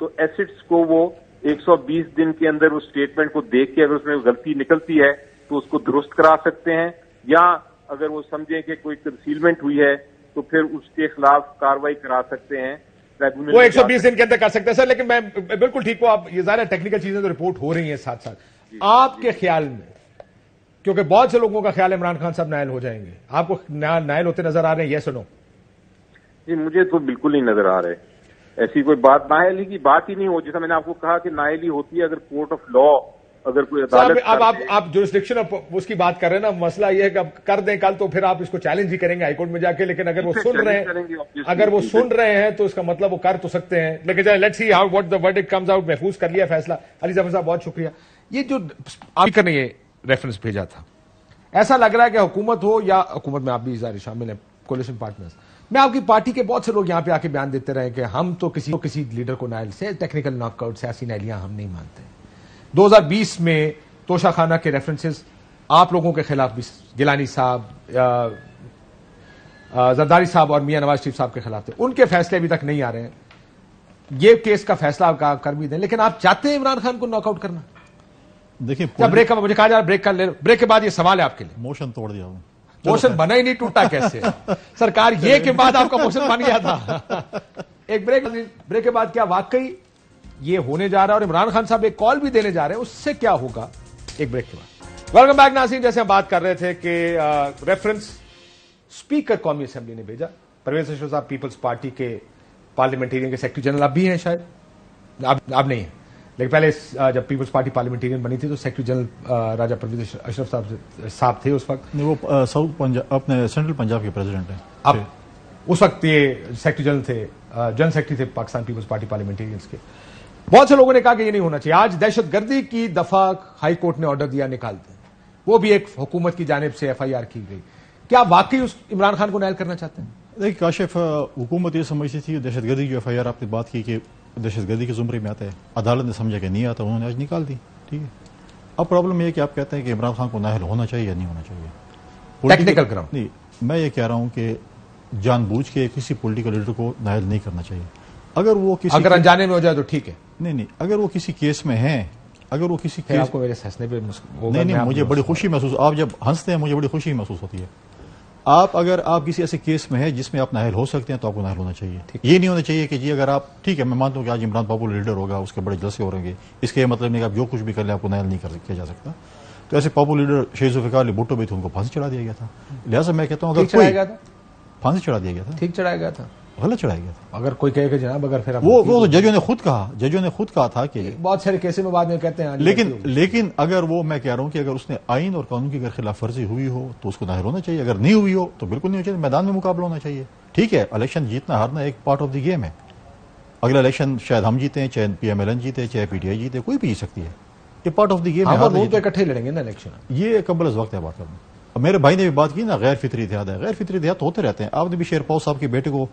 تو ایسٹس کو وہ 120 دن کے اندر اس اسٹیٹمنٹ کو دیکھ کے اگر اس میں غلطی نکلتی ہے تو اس کو درست کرا سکتے ہیں، یا اگر وہ سمجھیں کہ کوئی کنسیلمنٹ ہوئی ہے تو پھر اس کے خلاف کاروائی کرا سکتے ہیں. وہ 120 دن کے اندر کر سکتے ہیں. سر لیکن میں بالکل ٹھیک ہوں، آپ یہ ظاہر ٹیکنیکل چیزیں تو رپورٹ ہو رہی ہیں ساتھ ساتھ. آپ کے خیال میں، کیونکہ بہت سے لوگوں کا خیال ہے عمران خان صاحب نائل ہو جائیں گے، آپ کو نائل ہوتے نظر آ رہے ہیں؟ یس اور نو؟ جی مجھے تو بالکل نہیں نظر آ رہے. ایسی کوئی بات نائل کی بات ہی نہیں ہو. جیسا میں نے آپ کو کہا کہ نائل ہی ہوتی ہے اگر کورٹ آف لا، اگر کوئی عدالت. اب آپ جورسڈکشن اس کی بات کر رہے ہیں نا. مسئلہ یہ ہے کہ اب کر دیں کل تو پھر آپ اس کو چیلنج بھی کریں گے ہائی کورٹ میں جا کے. لیکن اگر وہ سن رہے ہیں تو اس کا مطلب وہ کر تو سکتے ہیں. لیکن let's see how what the verdict comes out. محفوظ کر لیا فیصلہ. علی ظفر صاحب بہت شکریہ. یہ جو آپ نے یہ ریفرنس بھیجا تھا، ایسا لگ رہا ہے کہ حکومت ہو یا حکومت میں آپ بھی ظاہر شامل ہیں، کولیشن پارٹنرز میں، آپ کی پارٹی کے بہت سے لوگ یہاں پہ آ کے بیان دیتے رہے کہ ہم تو کسی لیڈر کو نائل سے ٹیکنیکل ناک آؤٹ سیاسی نائلیاں ہم نہیں مانتے. 2020 میں توشہ خانہ کے ریفرنسز آپ لوگوں کے خلاف بھی، گیلانی صاحب، زرداری صاحب اور میاں نواز شریف صاحب کے خلاف تھے. ان کے فیصلے ابھی تک نہیں آ رہے ہیں. یہ کیس کا فیصلہ آپ کر بھی دیں، لیکن آپ چاہتے ہیں عمران خان کو ناک آؤٹ کرنا؟ دیکھیں بریک کا مجھے کہا جا رہا بریک کر لے. بریک کے بعد یہ سوال ہے آپ کے لیے. موشن توڑ دیا ہوں. موشن بنا ہی نہیں، ٹوٹا کیسے؟ سرکار یہ کے بعد آپ کا موشن بن گیا تھا. ایک بریک کے بعد کیا واقعی یہ ہونے جا رہا ہے؟ اور عمران خان صاحب ایک کال بھی دینے جا رہے ہیں، اس سے کیا ہوگا؟ ایک بریک کے بعد. ویلکم بیک ناظرین. جیسے ہم بات کر رہے تھے کہ ریفرنس اسپیکر قومی اسمبلی نے بھیجا. پرویز اشرف صاحب پیپلز پارٹی کے پارلیمنٹیرین کے سیکرٹری جنرل اب بھی ہیں، شاید اب نہیں ہیں، لیکن پہلے جب پیپلز پارٹی پارلیمنٹیرین بنی تھی تو سیکرٹری جنرل راجہ پرویز اشرف صاحب تھے اس وقت. وہ ساؤتھ پنجاب، اپنے سینٹرل پنجاب کے پریزیڈنٹ ہیں. اب اس وقت یہ سیکرٹری جنرل تھے، جنرل سیکرٹری تھے پاکستان پیپلز پارٹی پارلیمنٹیرینز کے. بہت سے لوگوں نے کہا کہ یہ نہیں ہونا چاہیے. آج دہشت گردی کی دفعہ ہائی کورٹ نے آرڈر دیا نکال دیں، وہ بھی ایک حکومت کی جانب سے FIR کی گئی. کیا واقعی اس عمران خان کو نائل کرنا چاہتے ہیں؟ دیکھیے کاشف، حکومت یہ سمجھتی تھی دہشت گردی کی FIR آپ نے بات کی کہ دہشت گردی کے زمرے میں آتا ہے، عدالت نے سمجھا کہ نہیں آتا، انہوں نے آج نکال دی. ٹھیک ہے. اب پرابلم یہ ہے کہ آپ کہتے ہیں کہ عمران خان کو نائل ہونا چاہیے یا نہیں ہونا چاہیے. ٹیکنیکل گراؤنڈ نہیں، میں یہ کہہ رہا ہوں کہ جان بوجھ کے کسی پولیٹیکل لیڈر کو نائل نہیں کرنا چاہیے. اگر انجانے میں ہو جائے تو ٹھیک ہے. نہیں، اگر وہ کسی کیس میں ہیں، اگر وہ کسی کیس، آپ کو میرے ہنسنے پہ نہیں، مجھے بڑی خوشی محسوس، آپ جب ہنستے ہیں مجھے بڑی خوشی محسوس ہوتی ہے. اگر آپ کسی ایسے کیس میں ہیں جس میں آپ نائل ہو سکتے ہیں تو آپ کو نائل ہونا چاہیے. یہ نہیں ہونا چاہیے کہ جی اگر آپ، ٹھیک ہے میں مانتا ہوں کہ آج عمران پاپولر لیڈر ہوگا، اس کے بڑے جلسے ہو رہیں گے، اس کا یہ مطلب نہیں کہ آپ جو کچھ بھی کر لیں آپ کو نائل نہیں کیا جا سکتا. تو ایسے پاپولر لیڈر شیخ ذوالفقار علی بھٹو بھی تھے، ان کو پھانسی چڑھا دیا گیا تھا. لہٰذا میں کہتا ہوں اگر کوئی پھانسی چڑھا دیا گیا تھا، ٹھیک چڑھایا گیا تھا، غلط چڑھایا گیا تھا. اگر کوئی کہے کہ جناب اگر پھر وہ تو ججوں نے خود کہا تھا کہ بہت سارے کیسے میں بعد میں کہتے ہیں. لیکن اگر وہ، میں کہہ رہا ہوں کہ اگر اس نے آئین اور قانون کی اگر خلاف ورزی ہوئی ہو تو اس کو نائل ہونا چاہیے. اگر نہیں ہوئی ہو تو بالکل نہیں ہونا چاہیے. میدان میں مقابلہ ہونا چاہیے. ٹھیک ہے، الیکشن جیتنا ہارنا ایک پارٹ آف دی گیم ہے. اگلا الیکشن شاید ہم جیتے ہیں، چاہے PMLN جیتے، چاہے PTI جیتے، کوئی بھی جیت سکتی ہے. یہ پارٹ آف دی گیم ہے. ہم اکٹھے لڑیں گے نا الیکشن. یہ قبل از وقت ہے بات کرنا. اب میرے بھائی نے بھی بات کی نا، غیر فطری اتحاد ہے. غیر فطری اتحاد ہوتے رہتے ہیں. آپ نے بھی شیر پاؤ صاحب کے بیٹے کو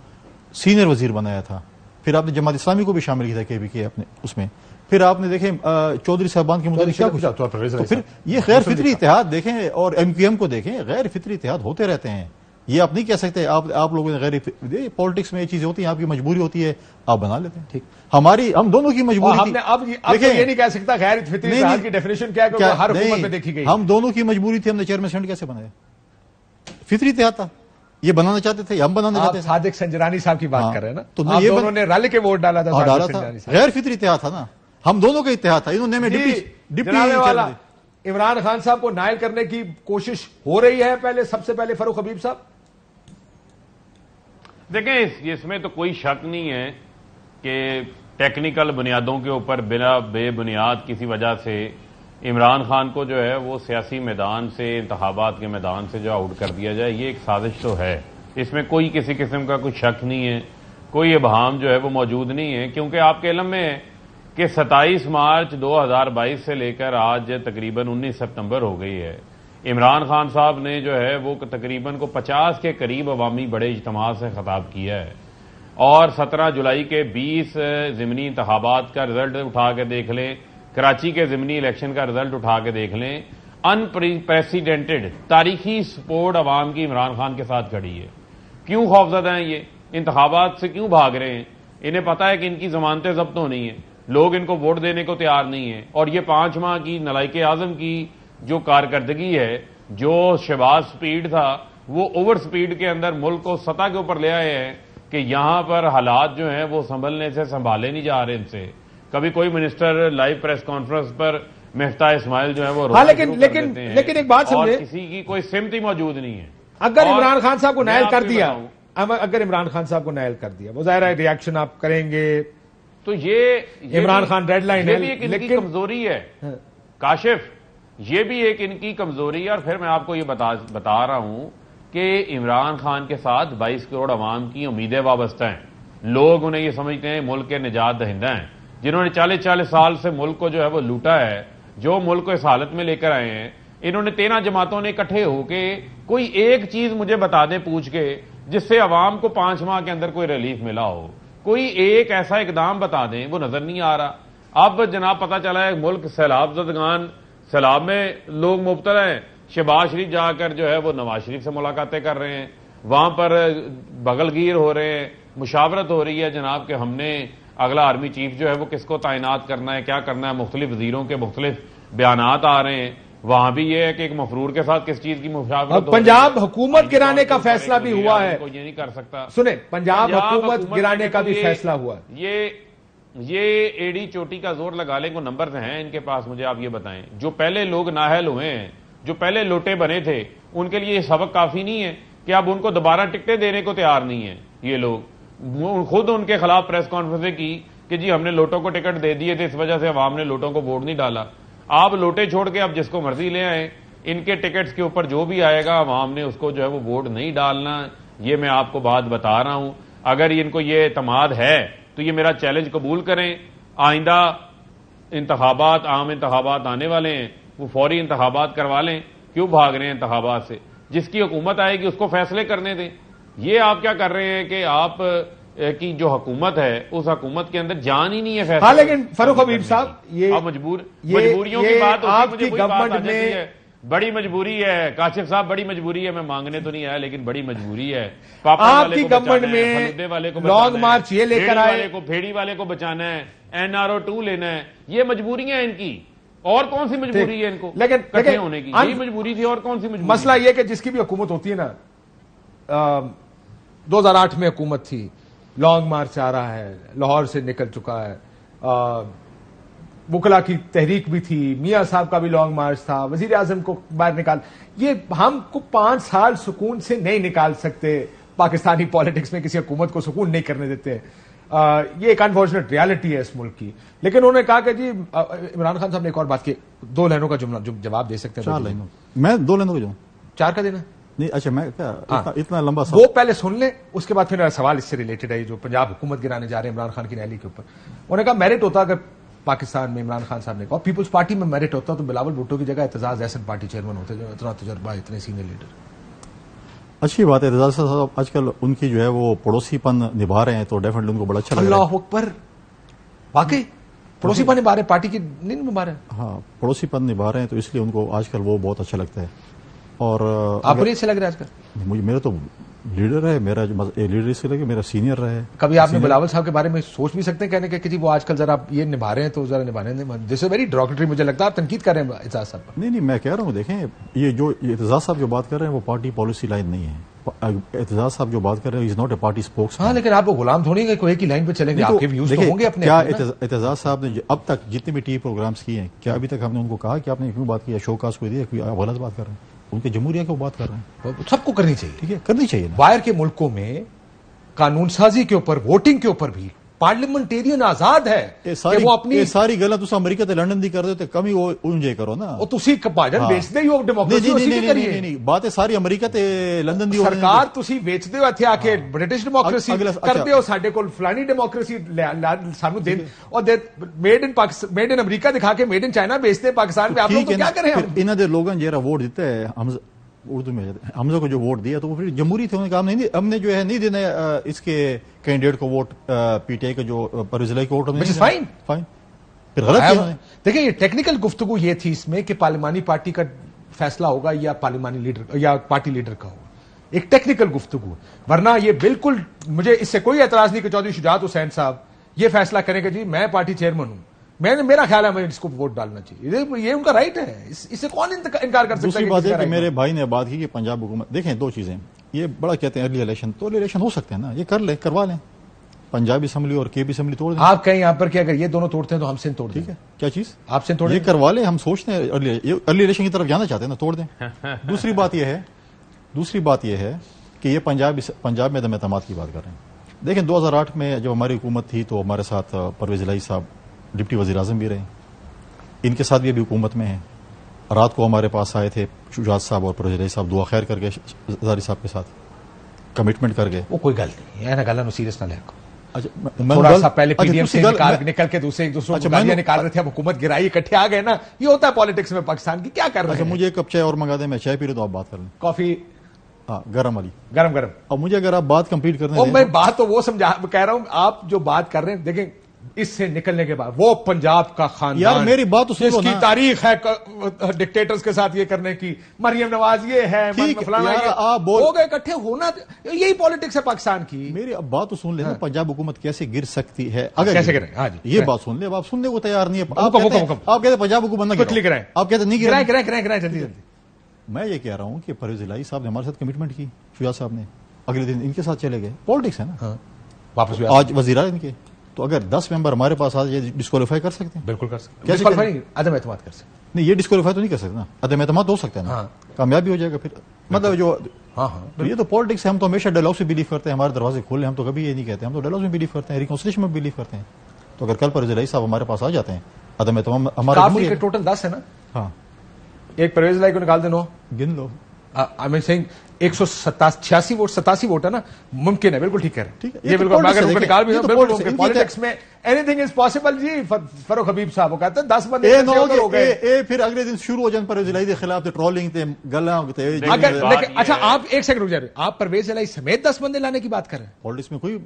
سینئر وزیر بنایا تھا، پھر آپ نے جماعت اسلامی کو بھی شامل کیا تھا KBK اپنے اس میں، پھر آپ نے دیکھیں چودھری صاحبان کے متعلق کیا کچھ. تو پھر یہ غیر فطری اتحاد دیکھیں اور MQM کو دیکھیں، غیر فطری اتحاد ہوتے رہتے ہیں. یہ آپ نہیں کہہ سکتے. آپ لوگوں نے غیر پالیٹکس میں یہ چیزیں ہوتی ہیں, آپ کی مجبوری ہوتی ہے, آپ بنا لیتے ہیں. ٹھیک, ہم دونوں کی مجبوری تھی. اب یہ نہیں کہہ سکتا غیر فطری اتحاد کی ڈیفینیشن کیا ہے, ہر حکومت میں دیکھی گئی. ہم دونوں کی مجبوری تھی. ہم نے چیئرمین سینٹ کیسے بنایا؟ فطری اتحاد تھا, یہ بنانا چاہتے تھے, ہم بنانا چاہتے تھے. صادق سنجرانی صاحب کی بات کر رہے ہیں نا, تو دونوں نے رل کے ووٹ ڈالا تھا. غیر فطری اتحاد تھا نا, ہم دونوں کا اتحاد تھا. انہوں نے ڈپٹی عمران خان صاحب کو نائل کرنے کی کوشش ہو رہی ہے سب سے پہلے فاروق حبیب صاحب. دیکھیں, اس میں تو کوئی شک نہیں ہے کہ ٹیکنیکل بنیادوں کے اوپر بلا بے بنیاد کسی وجہ سے عمران خان کو جو ہے وہ سیاسی میدان سے, انتخابات کے میدان سے جو آؤٹ کر دیا جائے, یہ ایک سازش تو ہے. اس میں کوئی کسی قسم کا کوئی شک نہیں ہے, کوئی ابہام جو ہے وہ موجود نہیں ہے. کیونکہ آپ کے علم میں ہے کہ 27 مارچ 2022 سے لے کر آج تقریباً 19 سپتمبر ہو گئی ہے. عمران خان صاحب نے جو ہے وہ تقریباً کو 50 کے قریب عوامی بڑے اجتماع سے خطاب کیا ہے, اور 17 جولائی کے 20 ضمنی انتخابات کا رزلٹ اٹھا کے دیکھ لیں, کراچی کے ضمنی الیکشن کا رزلٹ اٹھا کے دیکھ لیں, ان پریسیڈنٹڈ تاریخی سپورٹ عوام کی عمران خان کے ساتھ کھڑی ہے. کیوں خوفزدہ ہیں یہ؟ انتخابات سے کیوں بھاگ رہے ہیں؟ انہیں پتا ہے کہ ان کی ضمانتیں ضبط ہونی ہیں, لوگ ان کو ووٹ دینے کو تیار نہیں ہیں. اور یہ 5 ماہ کی نلائق اعظم کی جو کارکردگی ہے, جو شہباز سپیڈ تھا, وہ اوور سپیڈ کے اندر ملک کو سطح کے اوپر لے آئے ہیں کہ یہاں پر حالات جو ہیں وہ سنبھلنے سے سنبھالے نہیں جا رہے ان سے. کبھی کوئی منسٹر لائیو پریس کانفرنس پر مفتاح اسماعیل جو ہے وہ لیکن ایک بات سمجھے, کسی کی کوئی سمتی موجود نہیں ہے. اگر عمران خان صاحب کو نائل کر دیا, عمران خان صاحب کو نائل کر دیا, وہ ظاہر ہے ریاکشن آپ کریں گے, تو یہ عمران خان ریڈ لائن ہے, لیکن ان کی کمزوری ہے کاشف, یہ بھی ایک ان کی کمزوری ہے. اور پھر میں آپ کو یہ بتا رہا ہوں کہ عمران خان کے ساتھ 22 کروڑ عوام کی امیدیں وابستہ ہیں. لوگ انہیں یہ سمجھتے ہیں ملک کے نجات دہندہ ہیں, جنہوں نے 40 سال سے ملک کو جو ہے وہ لوٹا ہے, جو ملک کو اس حالت میں لے کر آئے ہیں. انہوں نے 13 جماعتوں نے اکٹھے ہو کے کوئی ایک چیز مجھے بتا دیں پوچھ کے جس سے عوام کو 5 ماہ کے اندر کوئی ریلیف ملا ہو. کوئی ایک ایسا اقدام بتا دیں, وہ نظر نہیں آ رہا. اب جناب پتہ چلا ہے ملک سیلاب زدگان, سیلاب میں لوگ مبتلا ہیں. شہباز شریف جا کر جو ہے وہ نواز شریف سے ملاقاتیں کر رہے ہیں, وہاں پر بغل گیر ہو رہے ہیں, مشاورت ہو رہی ہے جناب کہ ہم نے اگلا آرمی چیف جو ہے وہ کس کو تعینات کرنا ہے, کیا کرنا ہے. مختلف وزیروں کے مختلف بیانات آ رہے ہیں. وہاں بھی یہ ہے کہ ایک مفرور کے ساتھ کس چیز کی مشاورت. پنجاب حکومت گرانے کا فیصلہ بھی ہوا ہے, یہ نہیں کر سکتا. سنیں, پنجاب حکومت گرانے کا بھی فیصلہ ہوا. یہ ایڑی چوٹی کا زور لگا لیں. کو نمبرز ہیں ان کے پاس, مجھے آپ یہ بتائیں, جو پہلے لوگ نااہل ہوئے ہیں, جو پہلے لوٹے بنے تھے, ان کے لیے یہ سبق کافی نہیں ہے کہ اب ان کو دوبارہ ٹکٹیں دینے کو تیار نہیں ہیں. یہ لوگ خود ان کے خلاف پریس کانفرنسیں کی کہ جی ہم نے لوٹوں کو ٹکٹ دے دیے تھے, اس وجہ سے عوام نے لوٹوں کو ووٹ نہیں ڈالا. آپ لوٹے چھوڑ کے اب جس کو مرضی لے آئیں, ان کے ٹکٹس کے اوپر جو بھی آئے گا عوام نے اس کو جو ہے وہ ووٹ نہیں ڈالنا. یہ میں آپ کو بات بتا رہا ہوں. اگر ان کو یہ اعتماد ہے تو یہ میرا چیلنج قبول کریں. آئندہ انتخابات, عام انتخابات آنے والے ہیں, وہ فوری انتخابات کروا لیں. کیوں بھاگ رہے ہیں انتخابات سے؟ جس کی حکومت آئے گی اس کو فیصلے کرنے دیں. یہ آپ کیا کر رہے ہیں کہ آپ کی جو حکومت ہے اس حکومت کے اندر جان ہی نہیں ہے فیصلہ. ہاں, لیکن فاروق حبیب صاحب, یہ مجبوریوں کی بات ہوتی ہے. مجھے گورنمنٹ میں بڑی مجبوری ہے کاشف صاحب, بڑی مجبوری ہے. میں مانگنے تو نہیں آیا لیکن بڑی مجبوری ہے. آپ کی گورنمنٹ میں لانگ مارچ یہ لے کر آئے, بھیڑی والے کو بچانا ہے, NRO 2 لینا ہے. یہ مجبوریاں ہیں ان کی. اور کون سی مجبوری ہے ان کو کٹھے ہونے کی؟ یہی مجبوری تھی, اور کون سی مجبوری؟ مسئلہ یہ کہ جس کی بھی حکومت ہوتی ہے نا, 2008 میں حکومت تھی, لانگ مارچ آ رہا ہے, لاہور سے نکل چکا ہے, وکلا کی تحریک بھی تھی, میاں صاحب کا بھی لانگ مارچ تھا, وزیر اعظم کو باہر نکال. یہ ہم کو 5 سال سکون سے نہیں نکال سکتے. پاکستانی پالیٹکس میں کسی حکومت کو سکون نہیں کرنے دیتے. یہ ایک انفارچونیٹ ریالٹی ہے اس ملک کی. لیکن انہوں نے کہا کہ جی عمران خان صاحب نے ایک اور بات کی, 2 لائنوں کا جملہ جواب دے سکتے ہیں. 4 لائنوں, میں 2 لائنوں کا جواب 4 کا دینا نہیں. اچھا, میں کیا اتنا لمبا وہ پہلے سن لیں, اس کے بعد پھر میرا سوال اس سے ریلیٹڈ ہے جو پنجاب حکومت گرانے جا رہے ہیں عمران خان کی ریلی کے اوپر. انہوں نے کہا میرٹ ہوتا اگر پاکستان میں عمران خان صاحب نے کہا پیپلز پارٹی میں میرٹ ہوتا تو بلاول بھٹو کی جگہ اعتزاز احسن پارٹی چیئرمین ہوتے, جو اتنا تجربہ, اتنے سینئر لیڈر. اچھی بات ہے. اعتزاز صاحب آج کل ان کی جو ہے وہ پڑوسی پن نبھا رہے ہیں تو ڈیفینیٹلی ان کو بڑا اچھا لگ رہا ہے. اللہ اکبر, واقعی پڑوسی پن نبھا رہے, پارٹی کی نہیں نبھا رہے. ہاں, پڑوسی پن نبھا رہے ہیں تو اس لیے ان کو آج کل وہ بہت اچھا لگتا ہے. اور آپ کو نہیں اچھا لگ رہا ہے آج کل؟ مجھے میرا تو لیڈر ہے، میرا لیڈر اس لیے کہ میرا سینئر رہا ہے. کبھی آپ نے بلاول صاحب کے بارے میں سوچ بھی سکتے ہیں کہنے کہ جی وہ آج کل ذرا یہ نبھا رہے ہیں تو ذرا نبھانے دیں. دس از ویری ڈراکٹری. مجھے لگتا ہے آپ تنقید کر رہے ہیں اعتزاز صاحب پر. نہیں میں کہہ رہا ہوں دیکھیں یہ جو اعتزاز صاحب جو بات کر رہے ہیں وہ پارٹی پالیسی لائن نہیں ہے. اعتزاز صاحب جو بات کر رہے ہیں is not a party spokes. ہاں لیکن آپ کو غلام تھوڑی گے کوئی ایک ہی لائن پہ چلیں گے. آپ کے ویوز تو ہوں گے اپنے. کیا اعتزاز صاحب نے اب تک جتنے بھی ٹی وی پروگرامز کیے ہیں کیا ابھی تک ہم نے ان کو کہا کہ آپ نے کیوں بات کیا، شو کاسٹ کو دیا، آپ غلط بات کر رہے ہیں؟ ان کے جمہوریہ کی بات کر رہے ہیں. سب کو کرنی چاہیے. ٹھیک ہے کرنی چاہیے نا. باہر کے ملکوں میں قانون سازی کے اوپر، ووٹنگ کے اوپر بھی پارلیمنٹیرین آزاد ہے کہ وہ اپنی ساری گلا تو امریکہ تے لنڈن دی کر دیتے کمی وہ انجے کرو نا. وہ تسی بھاجن بیچتے ہو ڈیموکریسی اسی کی کریے. نہیں باتیں ساری امریکہ تے لندن دی سرکار تسی بیچتے ہو اتھے آ کے برٹش ڈیموکریسی کرتے ہو، ساڈے کول فلانی ڈیموکریسی سانو دے اور میڈ ان امریکہ دکھا کے میڈ ان چائنا بیچتے پاکستان میں. آپ لوگ کیا کریں؟ انہاں دے لوگاں جیرا ووٹ دیتا ہے اردو میں حمزہ کو جو ووٹ دیا تو وہ پھر جمہوری تھے. انہوں نے کہا نہیں ہم نے جو ہے نہیں دینا اس کے کینڈیڈیٹ کو ووٹ، پی ٹی آئی کا جو پرویز الہی کو ووٹ. فائن پھر غلط کیا. دیکھیں یہ ٹیکنیکل گفتگو یہ تھی اس میں کہ پارلیمانی پارٹی کا فیصلہ ہوگا یا پارلیمانی لیڈر یا پارٹی لیڈر کا ہوگا. ایک ٹیکنیکل گفتگو، ورنہ یہ بالکل مجھے اس سے کوئی اعتراض نہیں کہ چودھری شجاعت حسین صاحب یہ فیصلہ کریں کہ جی میں پارٹی چیئرمین ہوں، میرا خیال ہے مجھے اس کو ووٹ ڈالنا چاہیے. یہ ان کا رائٹ ہے، اس سے کون انکار کر سکتا ہے؟ دوسری بات ہے کہ میرے بھائی نے بات کی کہ پنجاب حکومت، دیکھیں دو چیزیں، یہ بڑا کہتے ہیں ارلی الیکشن، تو ارلی الیکشن ہو سکتے ہیں نا، یہ کر لیں، کروا لیں. پنجاب اسمبلی اور کے پی اسمبلی توڑ دیں. آپ کہیں یہاں پر کہ اگر یہ دونوں توڑتے ہیں تو ہم سندھ توڑ دیں. ٹھیک ہے کیا چیز آپ سندھ توڑ یہ کروا لیں. ہم سوچتے ہیں ارلی الیکشن کی طرف جانا چاہتے ہیں نا، توڑ دیں. دوسری بات یہ ہے کہ یہ پنجاب میں عدم اعتماد کی بات کر رہے ہیں. دیکھیں 2008 میں جب ہماری حکومت تھی تو ہمارے ساتھ پرویز الہی صاحب ڈپٹی وزیر اعظم بھی رہے، ان کے ساتھ بھی ابھی حکومت میں ہیں. رات کو ہمارے پاس آئے تھے شجاعت صاحب اور پرویز الہی صاحب، دعا خیر کر گئے زاری صاحب کے ساتھ، کمٹمنٹ کر گئے. وہ کوئی گل نہیں ہے نا، گلا نو سیریس نہ لے. تھوڑا سا پہلے پی ڈی ایم سے نکل کے دوسرے کو گالیاں نکال رہے تھے، اب حکومت گرائی، اکٹھے آ گئے نا. یہ ہوتا ہے پالیٹکس میں پاکستان کی. کیا کر رہے ہیں؟ مجھے ایک کپ چائے اور منگا دیں، میں چائے پی رہا تو آپ بات کر لیں. کافی ہاں گرم والی، گرم. اب مجھے اگر آپ بات کمپلیٹ کر دیں. میں بات تو وہ کہہ رہا ہوں، آپ جو بات کر رہے ہیں دیکھیں اس سے نکلنے کے بعد وہ پنجاب کا خاندان، یار میری بات تو سن لو نا، جس کی تاریخ ہے ڈکٹیٹرز کے ساتھ یہ کرنے کی، مریم نواز یہ ہے، فلانا ہو گئے اکٹھے ہونا، یہی پالیٹکس ہے پاکستان کی. میری اب بات تو سن لیں، پنجاب حکومت کیسے گر سکتی ہے اگر کیسے کریں. ہاں جی یہ بات سن لیں. اب آپ سننے کو تیار نہیں ہے. آپ کہتے پنجاب حکومت نہ کریں، آپ کہتے نہیں گرائیں جلدی. میں یہ کہہ رہا ہوں کہ پرویز الہی صاحب نے ہمارے ساتھ کمٹمنٹ کی، شجاعت صاحب نے اگلے دن ان کے ساتھ چلے گئے. پالیٹکس ہے نا، واپس آج وزیر ان کے، تو اگر 10 ممبر ہمارے پاس آج یہ ڈسکوالیفائی کر سکتے ہیں. بالکل کر سکتے ہیں. عدم اعتماد کر سکتے نہیں، یہ ڈسکوالیفائی تو نہیں کر سکتے نا، عدم اعتماد ہو سکتا ہے نا، کامیابی ہو جائے گا پھر. مطلب جو یہ تو پالیٹکس ہے. ہم تو ہمیشہ ڈائلاگ سے بلیو کرتے ہیں، ہمارے دروازے کھولے، ہم تو کبھی یہ نہیں کہتے، ہم تو ڈائلاگ میں بلیو کرتے ہیں، ریکنسیلیشن میں بلیو کرتے ہیں. تو اگر کل پرویز الہی صاحب ہمارے پاس آ جاتے ہیں، عدم اعتماد ہمارے ٹوٹل 10 ہے نا. ہاں ایک پرویز الہی کو نکال دیں، 9 گن لو. 186 ووٹ 87 ووٹ ہے نا، ممکن ہے. بالکل ٹھیک ہے. یہ بالکل اگر نکال بھی بالکل پالیٹکس میں اینی تھنگ از پاسبل. جی فاروق حبیب صاحب وہ کہتے ہیں 10 بندے ہو گئے، پھر اگلے دن شروع ہو جائیں پرویز الہی کے خلاف ٹرولنگ تے گلاں. اچھا آپ ایک سیکنڈ رک جائیں، آپ پرویز الہی سمیت 10 بندے لانے کی بات کر رہے ہیں؟ پالیٹکس میں کوئی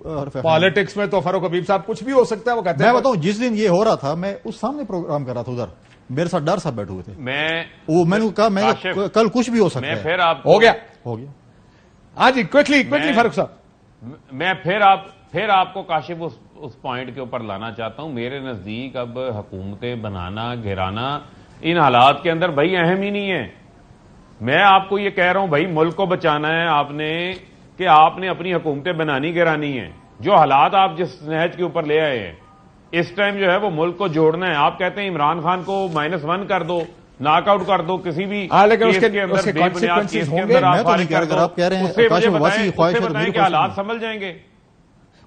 پالیٹکس میں تو فاروق حبیب صاحب کچھ بھی ہو سکتا ہے. وہ کہتے ہیں میں بتاؤں جس دن یہ ہو رہا تھا میں اس سامنے پروگرام کر رہا تھا، ادھر میرے ساتھ ڈر صاحب بیٹھے ہوئے تھے. میں نے کہا میں کل کچھ بھی ہو سکتا ہے. ہو گیا. ہاں جی کوئکلی فاروق صاحب. میں پھر آپ کو کاشف اس پوائنٹ کے اوپر لانا چاہتا ہوں. میرے نزدیک اب حکومتیں بنانا گرانا ان حالات کے اندر بھائی اہم ہی نہیں ہے. میں آپ کو یہ کہہ رہا ہوں بھائی ملک کو بچانا ہے آپ نے، کہ آپ نے اپنی حکومتیں بنانی گرانی ہیں. جو حالات آپ جس نہج کے اوپر لے آئے ہیں اس ٹائم جو ہے وہ ملک کو جوڑنا ہے. آپ کہتے ہیں عمران خان کو -1 کر دو، ناک آؤٹ کر دو، کسی بھی حالات سنبھل جائیں گے.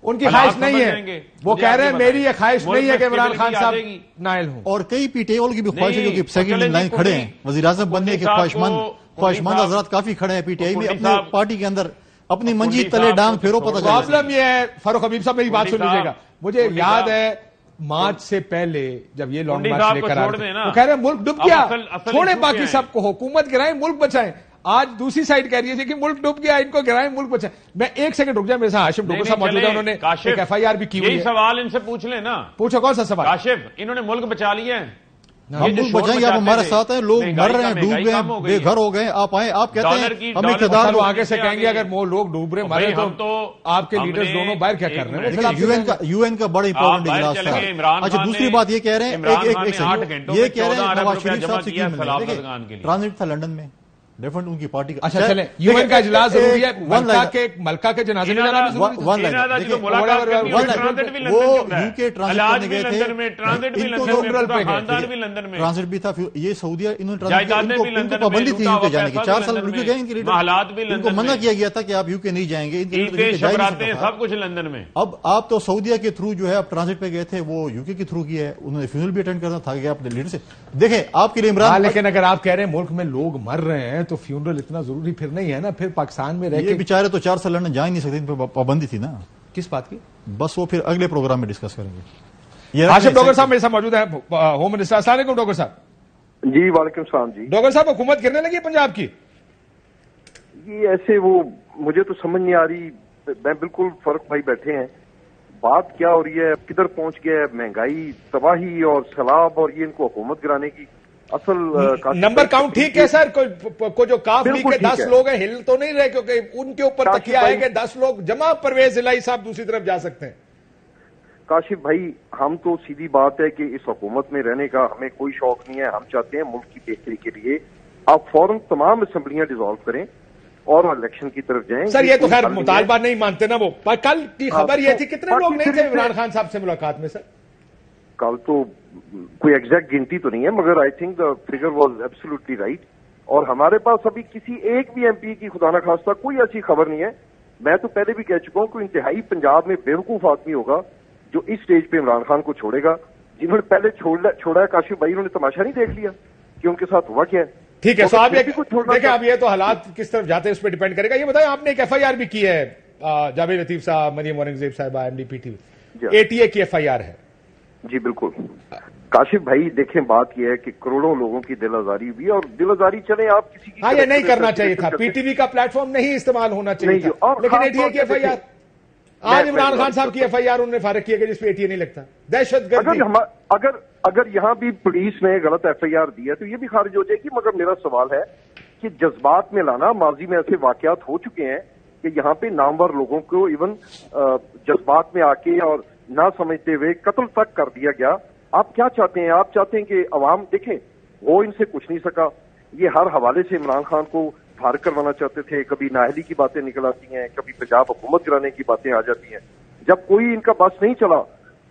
ان کی خواہش نہیں ہے، وہ کہہ رہے ہیں میری یہ خواہش نہیں ہے کہ عمران خان صاحب نائل ہوں. اور کئی پی ٹی آئی کی بھی خواہش ہے جو کہ سیکنڈ لائن کھڑے ہیں، وزیر اعظم بننے کے خواہشمند حضرات کافی کھڑے ہیں پی ٹی آئی میں، اپنے پارٹی کے اندر اپنی منجی تلے ڈانگ پھیرو. پتہ پرابلم یہ ہے فاروق حبیب صاحب، میری بات سن لیجیے گا. مجھے یاد ہے مارچ سے پہلے جب یہ لانگ مارچ لے کر آئے وہ کہہ رہے ہیں ملک ڈوب گیا، چھوڑے باقی سب کو، حکومت گرائیں ملک بچائیں. آج دوسری سائڈ کہہ رہی ہے کہ ملک ڈوب گیا، ان کو گرائیں ملک بچائیں. میں ایک سیکنڈ رک جائیں، میرے ساتھ ہاشم ڈوگر صاحب موجود ہیں، انہوں نے ایک ایف آئی آر بھی کی ہوئی ہے. یہی سوال ان سے پوچھ لیں نا. پوچھو کون سا سوال؟ کاشف انہوں نے ملک بچا لیا ہے. ہم ملک بچائیں آپ ہمارے ساتھ ہیں, لوگ مر رہے ہیں, ڈوب گئے ہیں, بے گھر ہو گئے, آپ آئیں, آپ کہتے ہیں ہم اقتدار. آگے سے کہیں گے اگر وہ لوگ ڈوب رہے مرے تو آپ کے لیڈرز دونوں باہر کیا کر رہے ہیں؟ یو این کا بڑا امپورٹنٹ اجلاس تھا. اچھا دوسری بات یہ کہہ رہے ہیں, یہ کہہ رہے ہیں نواز شریف صاحب سے کی ملے, ٹرانزٹ تھا لندن میں, ڈیفرنٹ ان کی پارٹی کا. اچھا چلیں, یو این کا اجلاس ضروری ہے, ملکہ کے جنازے میں جانا بھی ضروری ہے. وہ یو کے ٹرانزٹ کرنے گئے تھے, ٹرانزٹ بھی تھا, یہ سعودیہ انہوں نے ان کو پابندی تھی یو کے جانے کی, 4 سال یو کے گئے ان کے لیڈر, ان کو منع کیا گیا تھا کہ آپ یو کے نہیں جائیں گے, سب کچھ لندن میں. اب آپ تو سعودیہ کے تھرو جو ہے آپ ٹرانزٹ پہ گئے تھے, وہ یو کے تھرو کیا ہے, انہوں نے فیونرل بھی اٹینڈ کرنا تھا, اپنے لیڈر سے. دیکھیں آپ کے لیے عمران, لیکن اگر آپ کہہ رہے ہیں ملک میں لوگ مر رہے ہیں تو فیونرل اتنا ضروری پھر نہیں ہے نا, پھر پاکستان میں رہ کے بیچارے تو 4 سال لندن جا ہی نہیں سکتے, ان پہ پابندی تھی نا. کس بات کی؟ بس وہ پھر اگلے پروگرام میں ڈسکس کریں گے. ہاشم ڈوگر صاحب میرے ساتھ موجود ہیں, ہوم منسٹر. السلام علیکم ڈوگر صاحب. جی وعلیکم السلام. جی ڈوگر صاحب حکومت گرنے لگی ہے پنجاب کی؟ یہ ایسے وہ مجھے تو سمجھ نہیں آ رہی, میں بالکل فرق بھائی بیٹھے ہیں, بات کیا ہو رہی ہے, کدھر پہنچ گیا ہے, مہنگائی, تباہی اور سیلاب, اور یہ ان کو حکومت گرانے کی اصل نمبر کاؤنٹ ٹھیک ہے سر, کو جو کاف لیگ کے 10 لوگ ہیں ہل تو نہیں رہے, کیونکہ ان کے اوپر تکیہ ہے کہ 10 لوگ جمع پرویز الہی صاحب دوسری طرف جا سکتے ہیں. کاشف بھائی ہم تو سیدھی بات ہے کہ اس حکومت میں رہنے کا ہمیں کوئی شوق نہیں ہے, ہم چاہتے ہیں ملک کی بہتری کے لیے آپ فوراً تمام اسمبلیاں ڈیزالو کریں اور الیکشن کی طرف جائیں. سر یہ تو خیر مطالبہ نہیں مانتے نا وہ, کل کی خبر یہ تھی کتنے لوگ نہیں تھے عمران خان صاحب سے ملاقات میں؟ سر کل تو کوئی ایگزیکٹ گنتی تو نہیں ہے, مگر I think the figure was absolutely right, اور ہمارے پاس ابھی کسی ایک بھی ایم پی کی خدا نہ خواستہ کوئی ایسی خبر نہیں ہے. میں تو پہلے بھی کہہ چکا ہوں کہ انتہائی پنجاب میں بیوقوف آدمی ہوگا جو اس سٹیج پہ عمران خان کو چھوڑے گا. جنہوں نے پہلے چھوڑا ہے کاشف بھائی, انہوں نے تماشا نہیں دیکھ لیا کہ ان کے ساتھ ہوا کیا ہے. ٹھیک ہے, صاحب دیکھیں اب یہ تو حالات کس طرف جاتے ہیں اس پہ ڈیپینڈ کرے گا. یہ بتائیں آپ نے ایک ایف آئی آر بھی کی ہے, جاوید لطیف صاحب, مریم اورنگزیب صاحبہ, M D P T, A T A کی ایف آئی آر ہے. جی بالکل کاشف بھائی, دیکھیں بات یہ ہے کہ کروڑوں لوگوں کی دل آزاری ہوئی, اور دل آزاری چلے آپ کسی کی, ہاں یہ نہیں کرنا چاہیے تھا, پی ٹی وی کا پلیٹ فارم نہیں استعمال ہونا چاہیے تھا, لیکن اے ٹی اے کی ایف آئی آر, آج عمران خان صاحب کی ایف آئی آر انہوں نے فارغ کیا کہ جس پہ اے ٹی اے نہیں لگتا. دہشت گردی, اگر یہاں بھی پولیس نے غلط ایف آئی آر دی ہے تو یہ بھی خارج ہو جائے گی. مگر میرا سوال ہے کہ جذبات میں لانا, ماضی میں ایسے واقعات ہو چکے ہیں کہ یہاں پہ نامور لوگوں کو ایون جذبات میں آ کے اور نہ سمجھتے ہوئے قتل تک کر دیا گیا. آپ کیا چاہتے ہیں؟ آپ چاہتے ہیں کہ عوام, دیکھیں وہ ان سے کچھ نہیں سکا, یہ ہر حوالے سے عمران خان کو فارغ کروانا چاہتے تھے, کبھی نااہلی کی باتیں نکل آتی ہیں, کبھی پنجاب حکومت گرانے کی باتیں آ جاتی ہیں. جب کوئی ان کا بس نہیں چلا,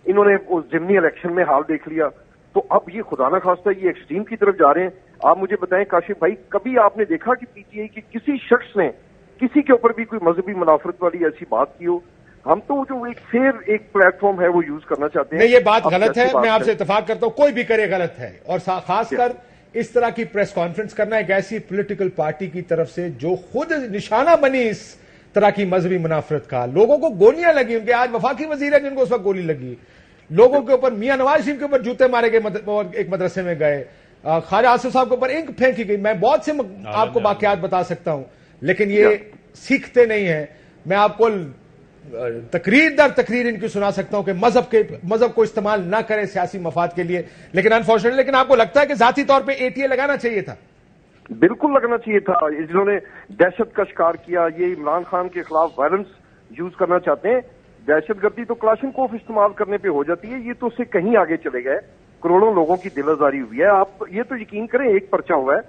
انہوں نے اس ضمنی الیکشن میں حال دیکھ لیا, تو اب یہ خدا نہ خواستہ یہ ایکسٹریم کی طرف جا رہے ہیں. آپ مجھے بتائیں کاشف بھائی, کبھی آپ نے دیکھا کہ پی ٹی آئی کی کسی شخص نے کسی کے اوپر بھی کوئی مذہبی منافرت والی ایسی بات کی ہو؟ ہم تو جو ایک فیئر ایک پلیٹ فارم ہے وہ یوز کرنا چاہتے ہیں. نہیں, یہ بات غلط ہے, میں آپ سے اتفاق کرتا ہوں, کوئی بھی کرے غلط ہے, اور خاص کر اس طرح کی پریس کانفرنس کرنا ایک ایسی پولیٹیکل پارٹی کی طرف سے جو خود نشانہ بنی اس طرح کی مذہبی منافرت کا. لوگوں کو گولیاں لگی, ان کے آج وفاقی وزیر ہیں جن کو اس وقت گولی لگی, لوگوں کے اوپر میاں نواز شریف کے اوپر جوتے مارے گئے اور ایک مدرسے میں گئے, خواجہ آصف صاحب کے اوپر اینک پھینکی گئی. میں بہت سے آپ کو واقعات بتا سکتا ہوں, لیکن یہ سیکھتے نہیں ہیں. میں آپ کو تقریر در تقریر ان کی سنا سکتا ہوں کہ مذہب کو استعمال نہ کریں سیاسی مفاد کے لیے, لیکن انفارچونیٹلی, لیکن آپ کو لگتا ہے کہ ذاتی طور پہ اے ٹی اے لگانا چاہیے تھا؟ بالکل لگنا چاہیے تھا. جنہوں نے دہشت کا شکار کیا, یہ عمران خان کے خلاف وائلنس یوز کرنا چاہتے ہیں. دہشت گردی تو کلاشنکوف استعمال کرنے پہ ہو جاتی ہے, یہ تو اس سے کہیں آگے چلے گئے. کروڑوں لوگوں کی دل آزاری ہوئی ہے. آپ یہ تو یقین کریں, ایک پرچہ ہوا ہے,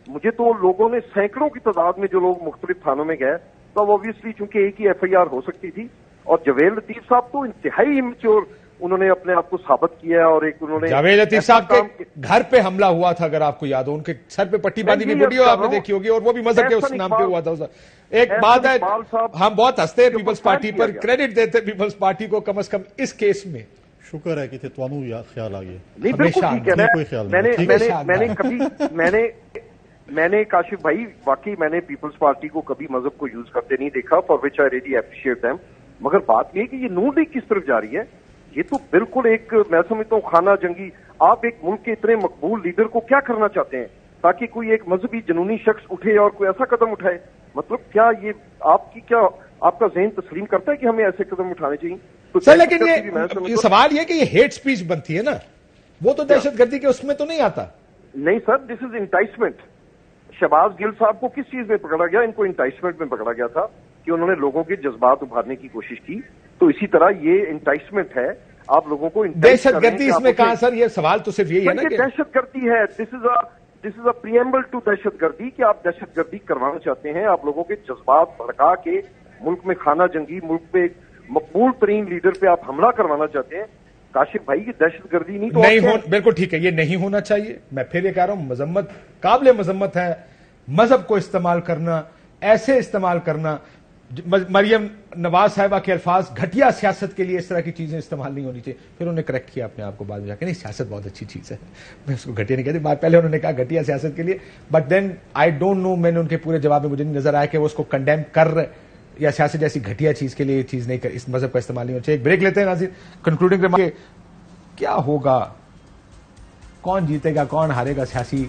مجھے تو لوگوں نے سینکڑوں کی تعداد میں جو لوگ مختلف تھانوں میں گئے, تو اوبویسلی چونکہ ایک ہی ایف آئی آر ہو سکتی تھی. اور جاوید لطیف صاحب تو انتہائی امیچور, انہوں نے اپنے آپ کو ثابت کیا ہے. اور ایک انہوں نے جاوید لطیف صاحب کے گھر پہ حملہ ہوا تھا, اگر آپ کو یاد ہو, ان کے سر پہ پٹی باندھی ہوئی ویڈیو آپ نے دیکھی ہوگی, اور وہ بھی مذہب کے اس نام پہ ہوا تھا. ایک بات ہے, ہم بہت ہنستے ہیں پیپلز پارٹی پر, کریڈٹ دیتے پیپلز پارٹی کو, کم از کم اس کیس میں شکر ہے کہ توانو خیال آ گیا. نہیں بالکل ٹھیک ہے. میں نے کاشف بھائی واقعی میں نے پیپلز پارٹی کو کبھی مذہب کو یوز کرتے نہیں دیکھا, for which I really appreciate them. مگر بات یہ کہ یہ نون لیگ کس طرف جا رہی ہے, یہ تو بالکل ایک, میں سمجھتا ہوں خانہ جنگی. آپ ایک ملک کے اتنے مقبول لیڈر کو کیا کرنا چاہتے ہیں تاکہ کوئی ایک مذہبی جنونی شخص اٹھے اور کوئی ایسا قدم اٹھائے؟ مطلب کیا یہ آپ کا ذہن تسلیم کرتا ہے کہ ہمیں ایسے قدم اٹھانے چاہیے؟ تو سر لیکن یہ سوال یہ کہ یہ ہیٹ سپیچ بنتی ہے نا, وہ تو دہشت گردی کے اس میں تو نہیں آتا. نہیں سر, دس از انٹائسمنٹ. شہباز گل صاحب کو کس چیز میں پکڑا گیا؟ ان کو انٹائسمنٹ میں پکڑا گیا تھا کہ انہوں نے لوگوں کے جذبات ابھارنے کی کوشش کی. تو اسی طرح یہ انٹائسمنٹ ہے, آپ لوگوں کو دہشت گردی اس میں کہاں سر؟ یہ سوال تو صرف یہی ہے نا کہ دہشت گردی ہے. دس از اے پریمبل ٹو دہشت گردی کہ آپ دہشت گردی کروانا چاہتے ہیں, آپ لوگوں کے جذبات بھڑکا کے ملک میں خانہ جنگی, ملک پہ مقبول ترین لیڈر پہ آپ حملہ کروانا چاہتے ہیں. کاشف بھائی کی دہشت گردی نہیں تو نہیں بالکل ٹھیک ہے, یہ نہیں ہونا چاہیے. میں پھر یہ کہہ رہا ہوں, مذمت قابل مذمت ہے مذہب کو استعمال کرنا, ایسے استعمال کرنا. مریم نواز صاحبہ کے الفاظ گھٹیا سیاست کے لیے اس طرح کی چیزیں استعمال نہیں ہونی چاہیے. پھر انہوں نے کریکٹ کیا اپنے آپ کو بعد میں جا کے, نہیں سیاست بہت اچھی چیز ہے, میں اس کو گھٹیا نہیں کہتی. پہلے انہوں نے کہا گھٹیا سیاست کے لیے, but then I don't know, میں نے ان کے پورے جواب میں مجھے نہیں نظر آیا کہ وہ اس کو کنڈیم کر رہے یا سیاست جیسی گھٹیا چیز کے لیے یہ چیز نہیں کر, اس مذہب کا استعمال نہیں ہونا چاہیے. ایک بریک لیتے ہیں ناظرین. کنکلوڈنگ ریمارک, کیا ہوگا, کون جیتے گا کون ہارے گا سیاسی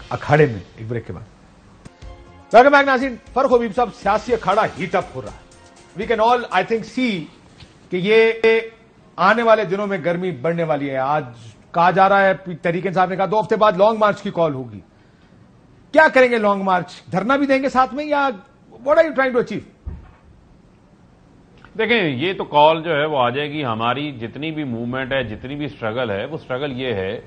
اکھاڑے میں؟ ایک بریک کے بعد. ویلکم بیک ناظرین. فرخ حبیب صاحب, سیاسی اکھاڑا ہیٹ اپ ہو رہا ہے. We can all I think سی کہ یہ آنے والے دنوں میں گرمی بڑھنے والی ہے. آج کہا جا رہا ہے, تحریک انصاف نے کہا 2 ہفتے بعد لانگ مارچ کی کال ہوگی. کیا کریں گے لانگ مارچ؟ دھرنا بھی دیں گے ساتھ میں, یا what are you trying to achieve? دیکھیں, یہ تو کال جو ہے وہ آ جائے گی. ہماری جتنی بھی موومنٹ ہے, جتنی بھی سٹرگل ہے, وہ سٹرگل یہ ہے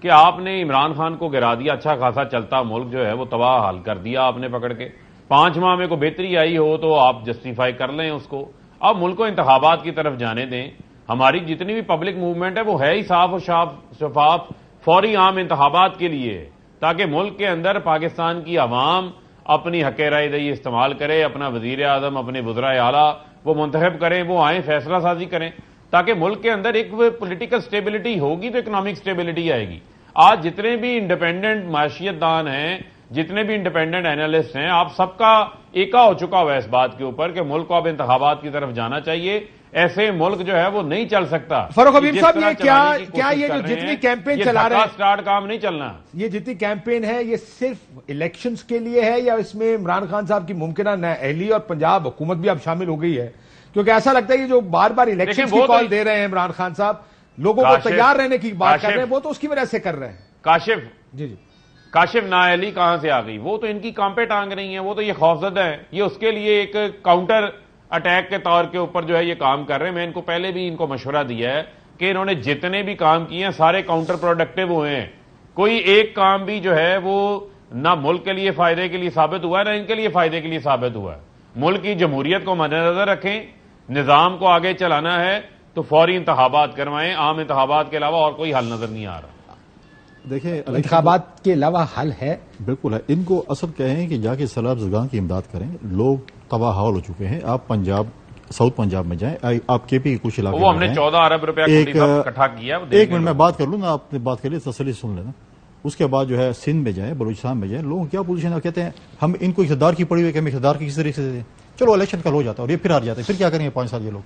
کہ آپ نے عمران خان کو گرا دیا. اچھا خاصا چلتا ملک جو ہے وہ تباہ حال کر دیا آپ نے پکڑ کے. 5 ماہ میں کو بہتری آئی ہو تو آپ جسٹیفائی کر لیں اس کو. اب ملک کو انتخابات کی طرف جانے دیں. ہماری جتنی بھی پبلک موومنٹ ہے وہ ہے ہی صاف و شفاف فوری عام انتخابات کے لیے, تاکہ ملک کے اندر پاکستان کی عوام اپنی حق رائے دہی استعمال کرے, اپنا وزیر اعظم, اپنے وزرائے اعلیٰ وہ منتخب کریں, وہ آئیں, فیصلہ سازی کریں, تاکہ ملک کے اندر ایک پولیٹیکل سٹیبلٹی ہوگی تو اکنامک سٹیبلٹی آئے گی. آج جتنے بھی انڈیپینڈنٹ معاشیت دان ہیں, جتنے بھی انڈیپینڈنٹ اینالسٹ ہیں, آپ سب کا ایکا ہو چکا ہوا اس بات کے اوپر کہ ملک کو اب انتخابات کی طرف جانا چاہیے. ایسے ملک جو ہے وہ نہیں چل سکتا. فاروق حبیب صاحب, یہ کیا یہ جو جتنی کیمپین چلا رہے ہیں, سٹارٹ کام نہیں چلنا, یہ جتنی کیمپین ہے یہ صرف الیکشنز کے لیے ہے, یا اس میں عمران خان صاحب کی ممکنہ نااہلی اور پنجاب حکومت بھی اب شامل ہو گئی ہے؟ کیونکہ ایسا لگتا ہے یہ جو بار بار الیکشن کی کال دے رہے ہیں عمران خان صاحب, لوگوں کو تیار رہنے کی بات کر رہے ہیں, وہ تو اس کی وجہ سے کر رہے ہیں. کاشف نااہلی کہاں سے آ گئی؟ وہ تو ان کی کام پہ ٹانگ رہی ہیں, وہ تو یہ خوفزدہ ہیں, یہ اس کے لیے ایک کاؤنٹر اٹیک کے طور کے اوپر جو ہے یہ کام کر رہے ہیں. میں ان کو پہلے بھی ان کو مشورہ دیا ہے کہ انہوں نے جتنے بھی کام کیے ہیں سارے کاؤنٹر پروڈکٹیو ہوئے ہیں. کوئی ایک کام بھی جو ہے وہ نہ ملک کے لیے فائدے کے لیے ثابت ہوا ہے, نہ ان کے لیے فائدے کے لیے ثابت ہوا ہے. ملک کی جمہوریت کو مد نظر رکھیں, نظام کو آگے چلانا ہے تو فوری انتخابات کروائیں. عام انتخابات کے علاوہ اور کوئی حل نظر نہیں آ رہا. دیکھیں, انتخابات کے علاوہ حل ہے؟ بالکل ہے. ان کو اصل کہیں کہ جا کے سیلاب زدگان کی امداد کریں. لوگ تباہ حال ہو چکے ہیں. آپ پنجاب, ساؤتھ پنجاب میں جائیں, آپ کے پی کے کچھ علاقے, وہ ہم نے 14 ارب روپیہ اکٹھا کیا. 1 منٹ میں بات کر لوں نا, آپ نے بات کر لی, تسلی سن لینا. اس کے بعد جو ہے سندھ میں جائیں, بلوچستان میں جائیں, لوگوں کیا پوزیشن ہے, کہتے ہیں ہم ان کو اقتدار کی پڑی ہوئی کہ ہم اقتدار کی کس طریقے سے دیں. چلو الیکشن کل ہو جاتا ہے اور یہ پھر ہار جاتے ہیں, پھر کیا کریں گے 5 سال یہ لوگ؟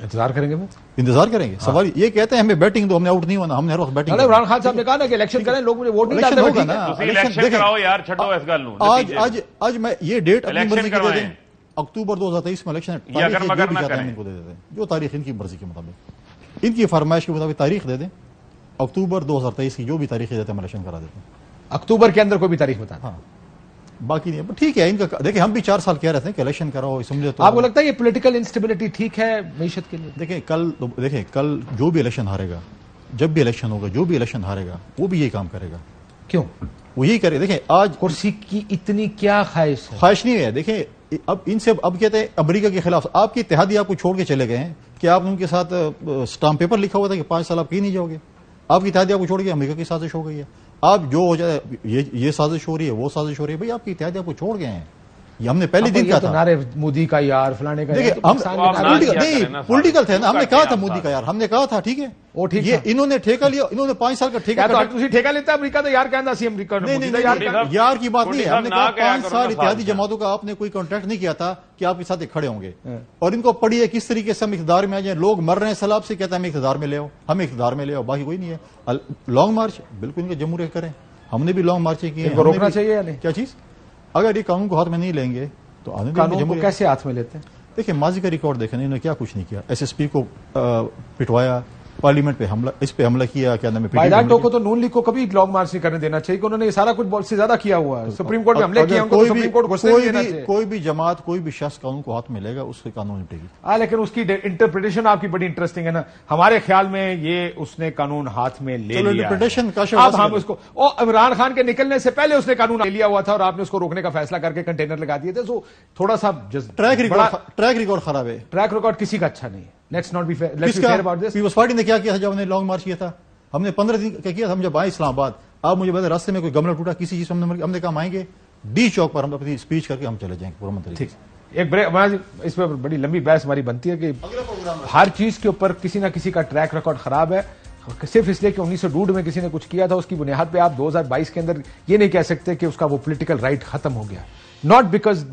انتظار کریں گے. انتظار کریں گے. سوال یہ کہتے ہیں ہمیں بیٹنگ دو, ہم نے آؤٹ نہیں ہونا, ہم نے ہر وقت بیٹنگ. عمران خان صاحب نے کہا نا کہ الیکشن کریں, لوگ مجھے ووٹ نہیں ڈالتے. ہوگا نا, الیکشن کراؤ یار, چھڈو اس گل نو. آج میں یہ ڈیٹ اپنی مرضی کی دے دیں, اکتوبر 2023 میں الیکشن کو دے دیتے ہیں, جو تاریخ ان کی مرضی کے مطابق, ان کی فرمائش کے مطابق تاریخ دے دیں. اکتوبر 2023 کی جو بھی تاریخ دیتے ہیں ہم الیکشن کرا دیتے ہیں. اکتوبر کے اندر کوئی بھی تاریخ بتا. ہاں, باقی نہیں. ٹھیک ہے, ان کا دیکھیں, ہم بھی 4 سال کہہ رہے تھے کہ الیکشن کراؤ. آپ کو لگتا ہے یہ پولیٹیکل انسٹیبلٹی ٹھیک ہے معیشت کے لیے؟ دیکھیں کل جو بھی الیکشن ہارے گا, جب بھی الیکشن ہوگا, جو بھی الیکشن ہارے گا وہ بھی یہی کام کرے گا. کیوں وہ یہی کرے؟ دیکھیں آج کرسی کی اتنی کیا خواہش ہے؟ خواہش نہیں ہے. دیکھیں اب ان سے اب کہتے ہیں امریکہ کے خلاف, آپ کی اتحادی آپ کو چھوڑ کے چلے گئے ہیں کہ آپ نے ان کے ساتھ اسٹامپ پیپر لکھا ہوا تھا کہ 5 سال آپ کہیں نہیں جاؤ گے. آپ کی اتحادی آپ کو چھوڑ کے امریکہ کی سازش ہو گئی ہے. آپ جو ہو جائے, یہ سازش ہو رہی ہے, وہ سازش ہو رہی ہے, بھائی آپ کی اتحادی آپ کو چھوڑ گئے ہیں. یہ ہم نے پہلے دن کہا تھا. نعرے مودی کا یار, فلانے کا یار, پولیٹیکل تھے نا, ہم نے کہا تھا مودی کا یار, ہم نے کہا تھا ٹھیک ہے. یہ انہوں نے ٹھیکہ لیا, انہوں نے 5 سال کا ٹھیکہ لیتا ہے امریکہ, تو یار کہنا سی امریکہ یار کی بات نہیں ہے. ہم نے کہا 5 سال اتحادی جماعتوں کا آپ نے کوئی کانٹریکٹ نہیں کیا تھا کہ آپ کے ساتھ کھڑے ہوں گے, اور ان کو پڑھی ہے کس طریقے سے ہم اقتدار میں آ جائیں. لوگ مر رہے ہیں سیلاب سے, کہتے ہیں ہمیں اقتدار میں لے آؤ, ہمیں اقتدار میں لے آؤ, باقی کوئی نہیں ہے. لانگ مارچ بالکل ان کے جمہوریت کریں. ہم نے بھی لانگ مارچ کیے ہیں. روکنا چاہیے یا نہیں؟ کیا چیز؟ اگر یہ قانون کو ہاتھ میں نہیں لیں گے تو قانون کو کیسے ہاتھ میں لیتے ہیں؟ دیکھیں ماضی کا ریکارڈ دیکھیں, انہوں نے کیا کچھ نہیں کیا. ایس ایس پی کو پٹوایا, پارلیمنٹ پہ حملہ، اس پہ حملہ کیا، کیا نام ہے، پائیدار کو تو نون لیگ کو کبھی لانگ مارچ نہیں کرنے دینا چاہیے کہ انہوں نے یہ سارا کچھ بہت سے زیادہ کیا ہوا ہے، سپریم کورٹ میں حملے کیا، ان کو سپریم کورٹ گھسنے نہیں دینا چاہیے. کوئی بھی جماعت، کوئی بھی شخص قانون کو ہاتھ میں لے گا، اس سے قانون نپٹے گی. ہاں لیکن اس کی انٹرپریٹیشن آپ کی بڑی انٹرسٹنگ ہے نا. ہمارے خیال میں یہ اس نے قانون ہاتھ میں لے لیا ہے. اب ہم اس کو، عمران خان کے نکلنے سے پہلے اس نے قانون لے لیا ہوا تھا اور آپ نے اس کو روکنے کا فیصلہ کر کے کنٹینر لگا دیے تھے. سو تھوڑا سا ٹریک ریکارڈ خراب ہے. ٹریک ریکارڈ کسی کا اچھا نہیں ہے. Let's not be fair about this. Peoples Party نے کیا کیا تھا جب ہم نے لانگ مارچ کیا تھا؟ ہم نے 15 دن کا کیا تھا. ہم جب آئے اسلام آباد، آپ مجھے بتا راستے میں کوئی گملہ ٹوٹا کسی چیز، ہم نے کہا ہم آئیں گے ڈی چوک پر، ہم اپنی اسپیچ کر کے ہم چلے جائیں گے پورا منتری. ٹھیک، ایک بریک. اس پہ بڑی لمبی بحث ہماری بنتی ہے کہ ہر چیز کے اوپر کسی نہ کسی کا ٹریک ریکارڈ خراب ہے. صرف اس لیے کہ 1902 میں کسی نے کچھ کیا تھا، اس کی بنیاد پہ آپ 2022 کے اندر یہ نہیں کہہ سکتے کہ اس کا وہ پولیٹیکل رائٹ ختم ہو گیا. Not because